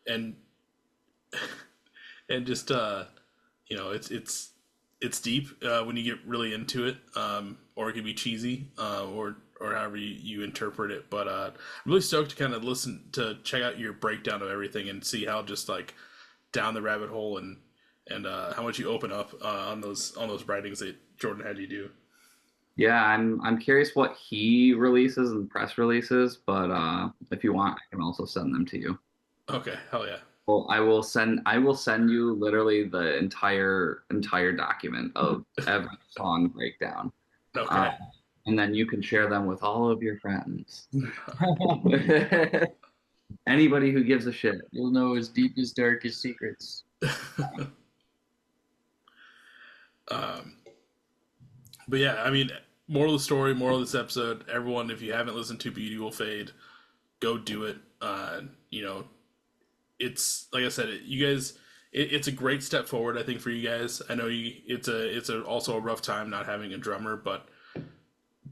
Speaker 2: and and just it's deep when you get really into it, or it can be cheesy, or however you interpret it. But I'm really stoked to kind of listen to check out your breakdown of everything and see how just like down the rabbit hole and how much you open up on those writings that Jordan had you do.
Speaker 1: yeah, I'm curious what he releases and press releases, but if you want, I can also send them to you.
Speaker 2: Okay, hell yeah.
Speaker 1: Well, I will send you literally the entire document of every song breakdown. Uh,
Speaker 2: Okay.
Speaker 1: and then you can share them with all of your friends. Anybody who gives a shit.
Speaker 3: You'll know his deepest, darkest secrets.
Speaker 2: um, but yeah, I mean, moral of the story, moral of this episode, everyone, if you haven't listened to Beauty Will Fade, go do it. It's like I said, you guys, it's a great step forward, I think, for you guys. I know it's also a rough time not having a drummer, but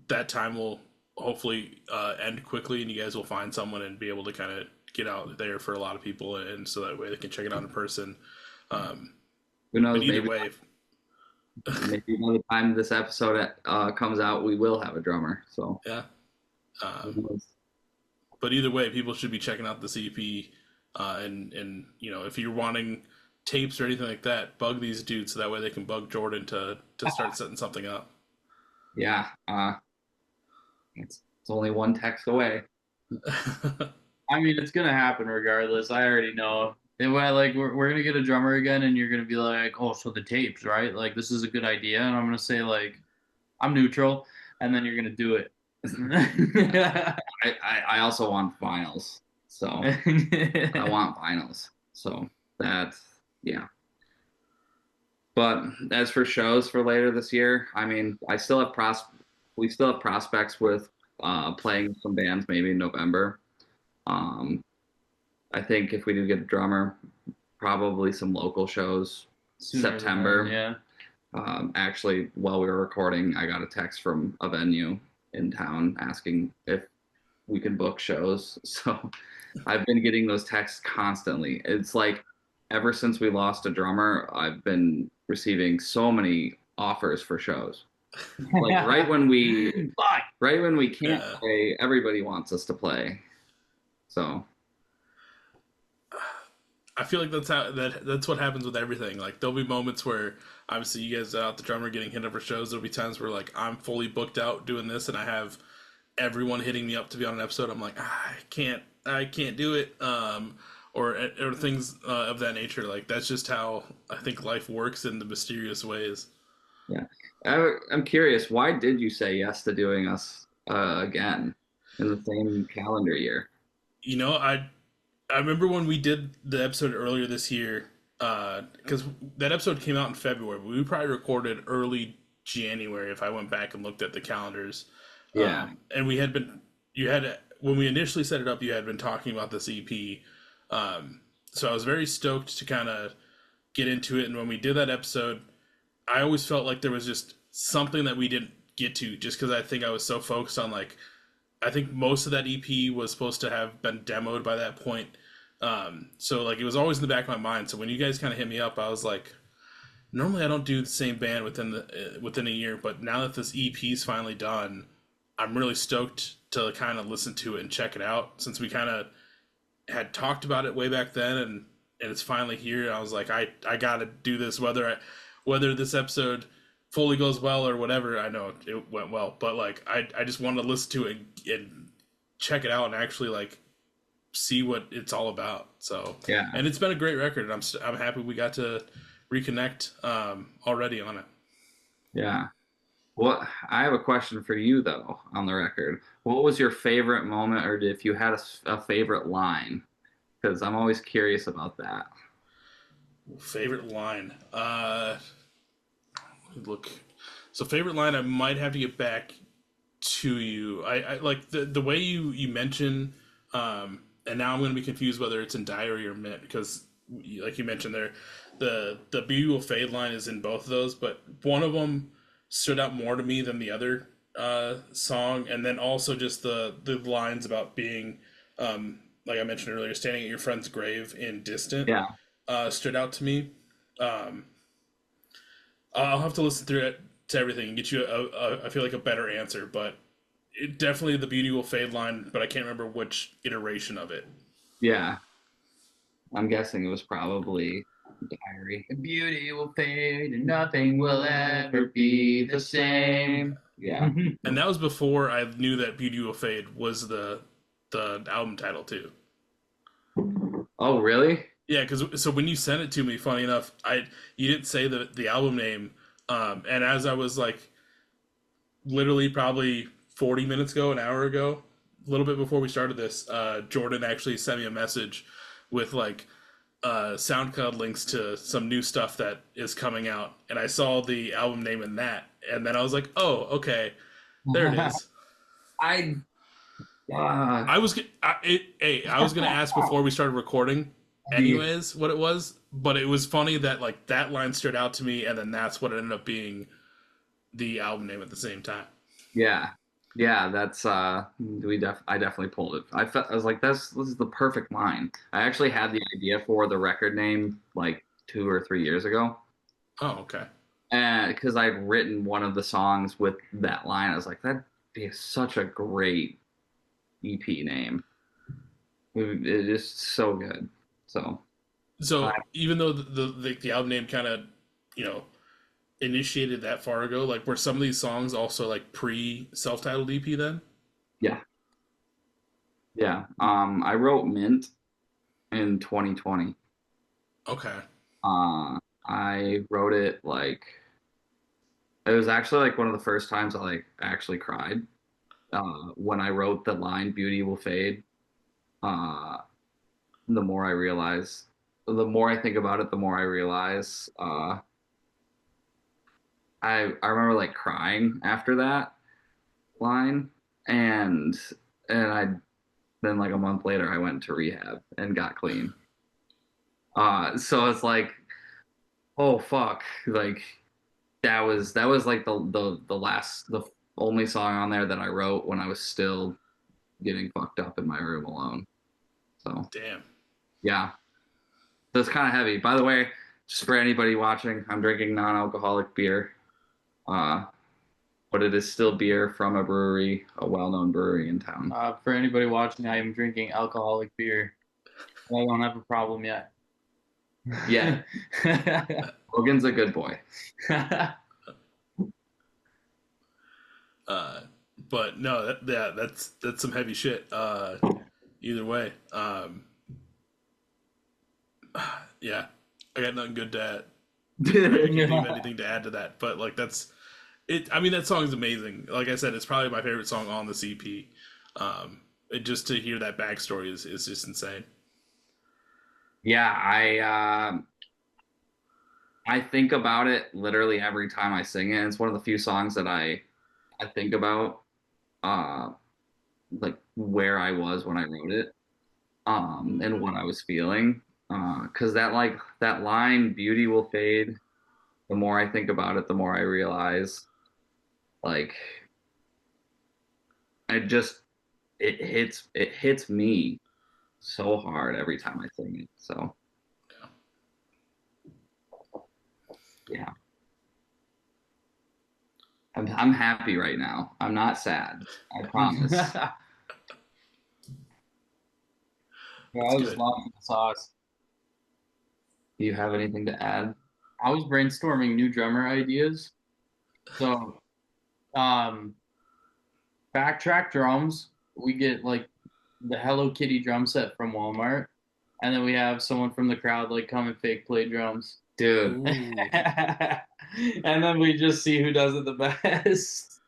Speaker 2: that time will hopefully end quickly, and you guys will find someone and be able to kind of get out there for a lot of people, and so that way they can check it out in person. Um,
Speaker 1: Who
Speaker 2: but
Speaker 1: knows?
Speaker 2: either way,
Speaker 1: Maybe by the time this episode comes out, we will have a drummer. So
Speaker 2: yeah.
Speaker 1: who
Speaker 2: Um,
Speaker 1: knows?
Speaker 2: but either way, people should be checking out the CP, and if you're wanting tapes or anything like that, bug these dudes so that way they can bug Jordan to start setting something up.
Speaker 1: Yeah, it's only one text away.
Speaker 3: I mean, it's gonna happen regardless. I already know. And we're gonna get a drummer again, and you're gonna be like, oh, so the tapes, right? Like this is a good idea, and I'm gonna say like, I'm neutral, and then you're gonna do it.
Speaker 1: I also want finals. So I want finals. So that's yeah. But as for shows for later this year, I mean, we still have prospects with playing some bands maybe in November. Um, I think if we do get a drummer, probably some local shows
Speaker 3: Sooner than then,
Speaker 1: September.
Speaker 3: yeah.
Speaker 1: Actually, while we were recording, I got a text from a venue in town asking if we can book shows. So I've been getting those texts constantly. It's like ever since we lost a drummer, I've been receiving so many offers for shows. Like
Speaker 3: Fuck.
Speaker 1: right when we can't
Speaker 2: Yeah.
Speaker 1: play, everybody wants us to play. So
Speaker 2: I feel like that's what happens with everything. Like there'll be moments where obviously you guys out the drummer getting hit up for shows. There'll be times where like I'm fully booked out doing this, and I have everyone hitting me up to be on an episode. I'm like, I can't do it. Or things of that nature. Like that's just how I think life works in the mysterious ways.
Speaker 1: yeah, I'm curious. Why did you say yes to doing us again in the same calendar year?
Speaker 2: I remember when we did the episode earlier this year, because that episode came out in February, but we probably recorded early January if I went back and looked at the calendars.
Speaker 1: Yeah,
Speaker 2: And you had, when we initially set it up, you had been talking about this EP. So I was very stoked to kind of get into it. And when we did that episode, I always felt like there was just something that we didn't get to, just because I think I was so focused on like, I think most of that EP was supposed to have been demoed by that point. So like it was always in the back of my mind. So when you guys kind of hit me up, I was like, normally I don't do the same band within a year, but now that this EP's finally done, I'm really stoked to kind of listen to it and check it out, since we kind of had talked about it way back then, and it's finally here. I was like, I gotta do this, whether this episode fully goes well or whatever. I know it went well, but like I just wanted to listen to it and check it out and actually like see what it's all about. So
Speaker 1: Yeah.
Speaker 2: and it's been a great record, and I'm happy we got to reconnect already on it.
Speaker 1: Yeah. Well, I have a question for you though on the record. What was your favorite moment, or if you had a favorite line? Because I'm always curious about that.
Speaker 2: Favorite line. Look. So favorite line, I might have to get back to you. I like the way you mention, and now I'm going to be confused whether it's in Diary or Mint, because like you mentioned there, the Beauty Will Fade line is in both of those, but one of them stood out more to me than the other song, and then also just the lines about being, like I mentioned earlier, standing at your friend's grave in Distant,
Speaker 1: Yeah.
Speaker 2: stood out to me. Um, I'll have to listen through it to everything and get you I feel like a better answer, but definitely the Beauty Will Fade line, but I can't remember which iteration of it.
Speaker 1: Yeah. I'm guessing it was probably Diary. Beauty will fade and nothing will ever be the same. Yeah.
Speaker 2: And that was before I knew that Beauty Will Fade was the album title too.
Speaker 1: Oh, really?
Speaker 2: Yeah, because so when you sent it to me, funny enough, I you didn't say the album name, and as I was like literally probably 40 minutes ago, an hour ago, a little bit before we started this, Jordan actually sent me a message with like SoundCloud links to some new stuff that is coming out, and I saw the album name in that, and then I was like, oh, okay, there it is.
Speaker 1: I
Speaker 2: I was I was gonna ask before we started recording, anyways, what it was, but it was funny that like that line stood out to me, and then that's what ended up being the album name at the same time.
Speaker 1: yeah. Yeah, that's I definitely pulled it. I was like this is the perfect line. I actually had the idea for the record name like 2 or 3 years ago.
Speaker 2: Oh, okay.
Speaker 1: And because I'd written one of the songs with that line, I was like, that'd be such a great EP name. It is so good. So
Speaker 2: So
Speaker 1: I,
Speaker 2: even though the album name kind of, you know, initiated that far ago, like were some of these songs also like pre self-titled EP then?
Speaker 1: yeah, yeah. I wrote Mint in 2020.
Speaker 2: Okay.
Speaker 1: I wrote it like it was actually like one of the first times I like actually cried when I wrote the line "Beauty will fade." Uh, the more I realize, the more I think about it, the more I realize. I remember like crying after that line, and I then like a month later I went to rehab and got clean. So it's like, oh fuck, like that was like the only song on there that I wrote when I was still getting fucked up in my room alone. So
Speaker 2: Damn.
Speaker 1: yeah, that's kind of heavy. By the way, just for anybody watching, I'm drinking non-alcoholic beer. Uh, but it is still beer from a brewery, a well-known brewery in town.
Speaker 3: For anybody watching, I am drinking alcoholic beer. I don't have a problem yet.
Speaker 1: Yeah, Logan's a good boy.
Speaker 2: Uh, but no, that's some heavy shit. Either way, yeah, I got nothing good to add. I can't think of anything to add to that. But like that's it. I mean, that song is amazing. Like I said, it's probably my favorite song on the CP. Just to hear that backstory is just insane.
Speaker 1: Yeah, I think about it literally every time I sing it. It's one of the few songs that I think about uh like where I was when I wrote it and what I was feeling. Because that line "Beauty will fade the more I think about it, the more I realize like I just it hits me so hard every time I sing it. So yeah, I'm happy right now. I'm not sad. I promise.
Speaker 3: Yeah, I
Speaker 2: That's
Speaker 3: was
Speaker 2: good.
Speaker 3: lost in the sauce.
Speaker 1: Do you have anything to add?
Speaker 3: I was brainstorming new drummer ideas. So, um, backtrack drums. We get like the Hello Kitty drum set from Walmart, and then we have someone from the crowd like come and fake play drums.
Speaker 1: Dude,
Speaker 2: Ooh,
Speaker 3: And then we just see who does it the best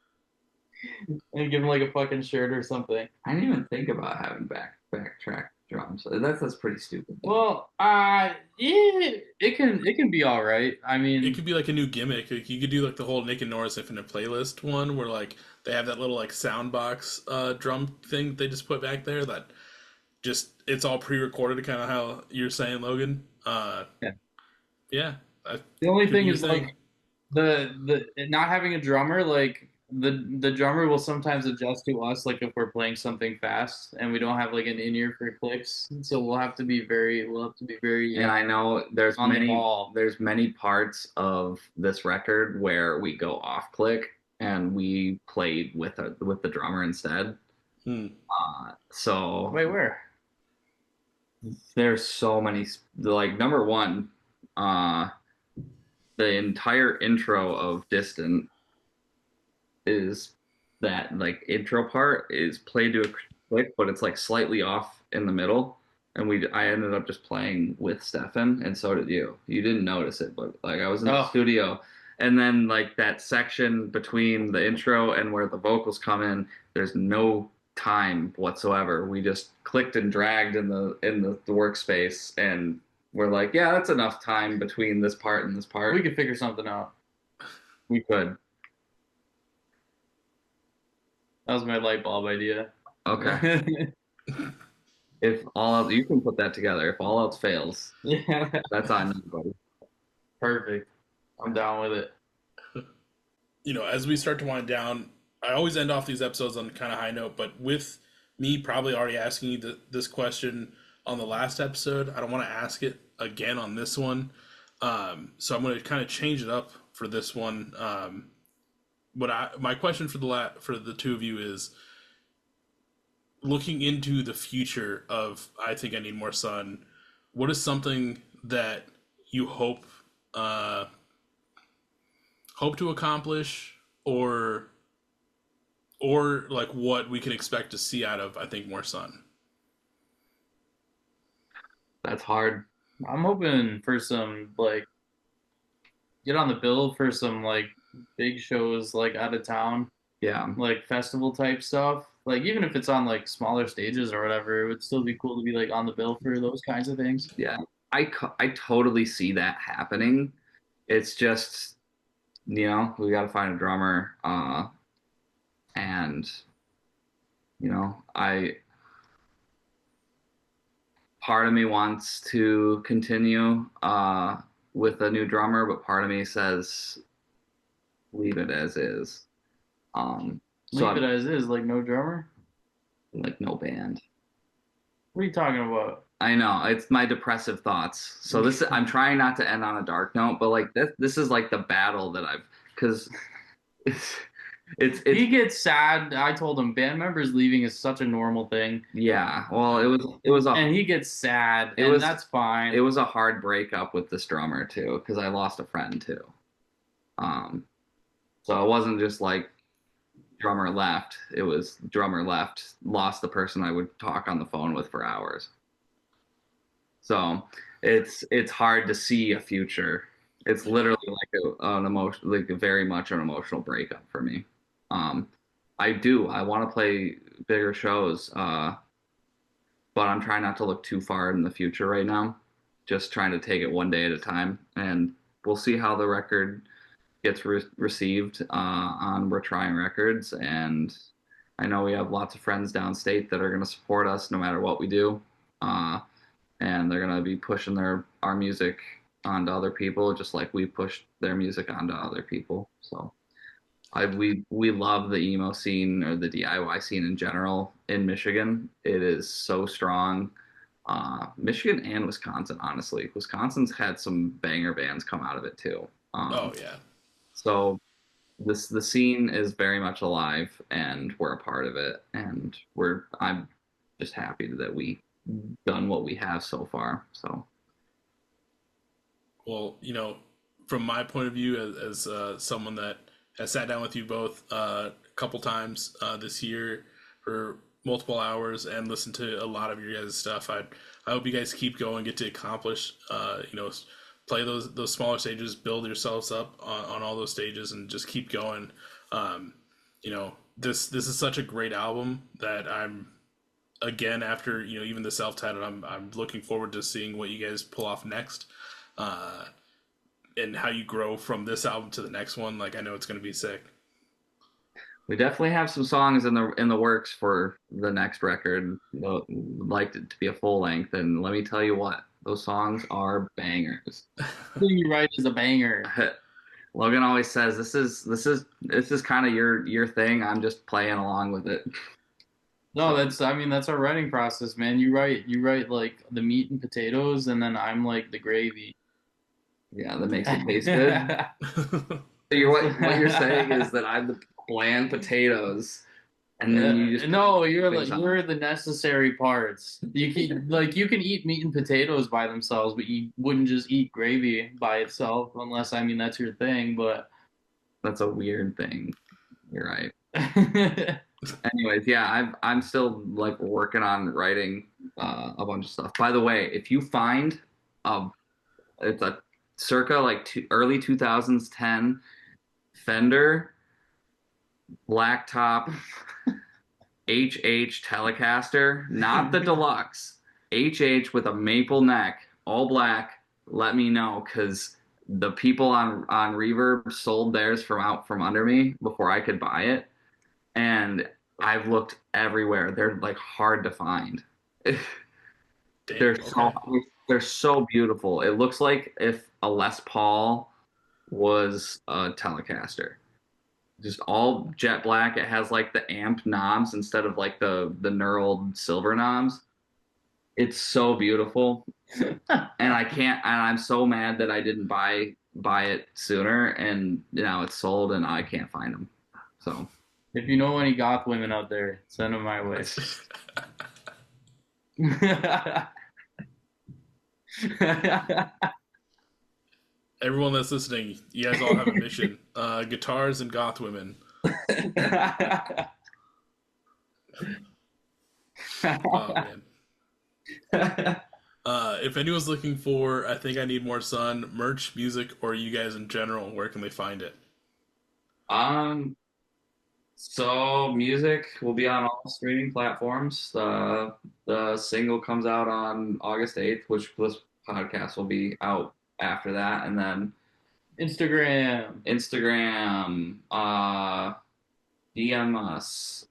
Speaker 3: and give them like a fucking shirt or something.
Speaker 1: I didn't even think about having backtrack drums. That's pretty stupid.
Speaker 3: Well, yeah, it can be all right. I
Speaker 2: it
Speaker 3: mean,
Speaker 2: could be like a new gimmick. Like you could do like the whole Nick and Norris Infinite Playlist one, where like they have that little like soundbox drum thing they just put back there. That just it's all pre-recorded, kind of how you're saying, Logan.
Speaker 3: yeah.
Speaker 2: Yeah, that
Speaker 3: The only
Speaker 2: could
Speaker 3: thing
Speaker 2: be a
Speaker 3: is
Speaker 2: thing.
Speaker 3: like the not having a drummer, like the drummer will sometimes adjust to us, like if we're playing something fast and we don't have like an in ear for clicks, so we'll have to be very
Speaker 1: And I know there's
Speaker 3: on the
Speaker 1: many
Speaker 3: ball.
Speaker 1: there's many parts of this record where we go off click and we played with the drummer instead.
Speaker 2: Hmm.
Speaker 1: So
Speaker 3: Wait, where?
Speaker 1: there's so many like number one, uh, the entire intro of Distant is that like intro part is played to a click, but it's like slightly off in the middle. And I ended up just playing with Stefan, and so did you. You didn't notice it, but like I was in the
Speaker 3: Oh,
Speaker 1: studio, and then like that section between the intro and where the vocals come in, there's no time whatsoever. We just clicked and dragged in the workspace, and we're like, yeah, that's enough time between this part and this
Speaker 3: we
Speaker 1: part.
Speaker 3: could figure something out.
Speaker 1: We could.
Speaker 3: That was my light bulb idea.
Speaker 1: Okay. If all else, you can put that together. If all else fails,
Speaker 3: Yeah,
Speaker 1: that's on you, buddy.
Speaker 3: perfect. I'm down with it.
Speaker 2: As we start to wind down, I always end off these episodes on kind of high note, but with me probably already asking you this question on the last episode, I don't want to ask it again on this one. So I'm going to kind of change it up for this one. My question for the two of you is looking into the future of I Think I Need More Sun. What is something that you uh, hope to accomplish, or like what we can expect to see out of I Think More Sun?
Speaker 1: That's hard.
Speaker 3: I'm hoping for some like get on the bill for some like big shows like out of town,
Speaker 1: Yeah,
Speaker 3: like festival type stuff. Like even if it's on like smaller stages or whatever, it would still be cool to be like on the bill for those kinds of things.
Speaker 1: yeah. I totally see that happening. It's just, we got to find a drummer. And I part of me wants to continue with a new drummer, but part of me says leave it as is. So
Speaker 3: Leave it
Speaker 1: I'm
Speaker 3: as is, like no drummer.
Speaker 1: like no band.
Speaker 3: What are you talking about?
Speaker 1: I know it's my depressive thoughts. So I'm trying not to end on a dark note, but like this is like the battle that I've because it's it's
Speaker 3: He gets sad. I told him band members leaving is such a normal thing,
Speaker 1: yeah. Well, it was
Speaker 3: and he gets sad,
Speaker 1: it
Speaker 3: and
Speaker 1: was
Speaker 3: that's
Speaker 1: it
Speaker 3: fine.
Speaker 1: was a hard breakup with this drummer too because I lost a friend too. Um, so it wasn't just like drummer left. It was drummer left, lost the person I would talk on the phone with for hours. So it's hard to see a future. It's literally like an emotion, like very much an emotional breakup for me. Um, I want to play bigger shows, but I'm trying not to look too far in the future right now. Just trying to take it one day at a time, and we'll see how the record gets received on We're Trying Records. And I know we have lots of friends downstate that are going to support us no matter what we do. And they're going to be pushing our music onto other people, just like we pushed their music onto other people. So we love the emo scene or the DIY scene in general in Michigan. It is so strong. Michigan and Wisconsin, honestly. Wisconsin's had some banger bands come out of it too.
Speaker 2: Oh yeah.
Speaker 1: So the scene is very much alive, and we're a part of it. And I'm just happy that we done what we have so far. So
Speaker 2: Well, from my point of view, as someone that has sat down with you both a couple times this year for multiple hours and listened to a lot of your guys' stuff, I hope you guys keep going, get to accomplish, play those smaller stages, build yourselves up on all those stages, and just keep going. This is such a great album that I'm again after even the self-titled, I'm looking forward to seeing what you guys pull off next. Uh, and how you grow from this album to the next one. Like I know it's going to be sick.
Speaker 1: we definitely have some songs in the works for the next record. Like it to be a full length, and let me tell you what, those songs are bangers.
Speaker 3: Everything you write is a banger.
Speaker 1: Logan always says this is kind of your thing. I'm just playing along with it.
Speaker 3: No, that's our writing process, man. You write like the meat and potatoes, and then I'm like the gravy.
Speaker 1: Yeah, that makes it taste good. So what you're saying is that I'm the bland potatoes, and then you just
Speaker 3: No,
Speaker 1: things on.
Speaker 3: you're the necessary parts. You can eat meat and potatoes by themselves, but you wouldn't just eat gravy by itself unless that's your thing. But
Speaker 1: That's a weird thing. You're right. Anyways, yeah, I'm still like working on writing a bunch of stuff. By the way, if you find it's a circa like early 2010 Fender blacktop HH Telecaster, not the deluxe, HH with a maple neck, all black, let me know, because the people on Reverb sold theirs from under me before I could buy it, and I've looked everywhere. They're like hard to find.
Speaker 2: Damn,
Speaker 1: They're
Speaker 2: okay.
Speaker 1: they're so beautiful. It looks like if a Les Paul was a Telecaster. Just all jet black. It has like the amp knobs instead of like the knurled silver knobs. It's so beautiful, and I can't. And I'm so mad that I didn't buy it sooner, and now it's sold, and I can't find them. So
Speaker 3: if you know any goth women out there, send them my way.
Speaker 2: Everyone that's listening, you guys all have a mission. Guitars and goth women. Oh man. If anyone's looking for I Think I Need More Sun merch, music, or you guys in general, where can they find it?
Speaker 1: um, so music will be on all streaming platforms. The single comes out on August 8th, which this podcast will be out after that, and then
Speaker 3: Instagram.
Speaker 1: Instagram, DM us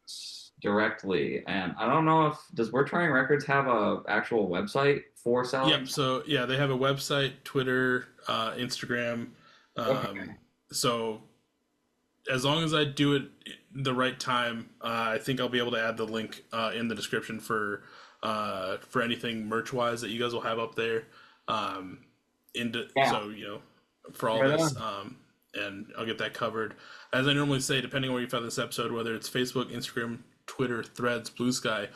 Speaker 1: directly. And I don't know if does We're Trying Records have a actual website for selling?
Speaker 2: Yep. So yeah, they have a website, Twitter, Instagram.
Speaker 1: Okay.
Speaker 2: So as long as I do it the right time, I think I'll be able to add the link in the description for anything merch wise that you guys will have up there. Into
Speaker 1: Yeah.
Speaker 2: so for all
Speaker 3: Right
Speaker 2: this,
Speaker 3: on.
Speaker 2: and I'll get that covered. As I normally say, depending on where you found this episode, whether it's Facebook, Instagram, Twitter, Threads, Blue Sky,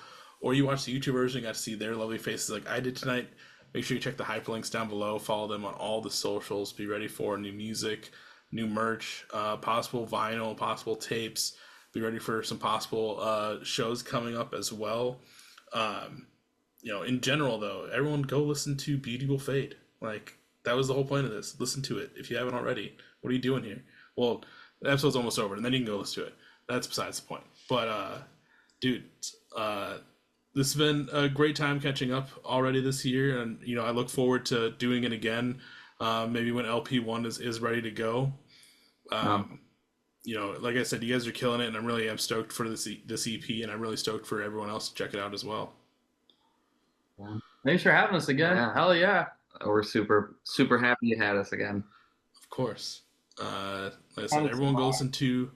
Speaker 2: or you watch the YouTube version, you got to see their lovely faces like I did tonight. Make sure you check the hyperlinks down below. Follow them on all the socials. Be ready for new music, new merch, possible vinyl, possible tapes. Be ready for some possible shows coming up as well. In general, though, everyone go listen to Beauty Will Fade. Like, that was the whole point of this. Listen to it if you haven't already. What are you doing here? Well, the episode's almost over, and then you can go listen to it. That's besides the point. But, dude, this has been a great time catching up already this year, and I look forward to doing it again. Maybe when LP1 is ready to go.
Speaker 1: Um,
Speaker 2: Like I said, you guys are killing it, and I really am stoked for this EP, and I'm really stoked for everyone else to check it out as well.
Speaker 3: Thanks for having us again.
Speaker 1: Yeah.
Speaker 3: Hell yeah.
Speaker 1: we're super happy you had us again.
Speaker 2: Of course. Like I said, everyone go listen to.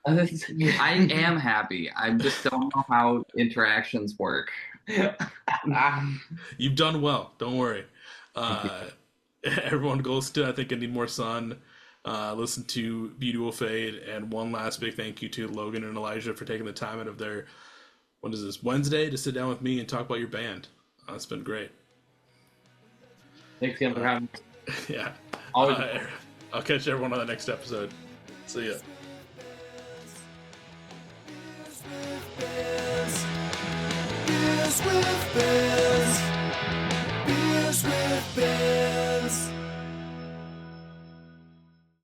Speaker 1: I am happy. I just don't know how interactions work.
Speaker 2: You've done well. Don't worry.
Speaker 1: Thank you.
Speaker 2: Uh, everyone go listen to I Think I Need More Sun. Listen to Beauty Will Fade. And one last big thank you to Logan and Elijah for taking the time out of their, what is this, Wednesday to sit down with me and talk about your band. It's been great.
Speaker 3: Thanks again for having me.
Speaker 2: Yeah.
Speaker 3: Always.
Speaker 2: I'll catch everyone on the next episode. See ya.
Speaker 4: With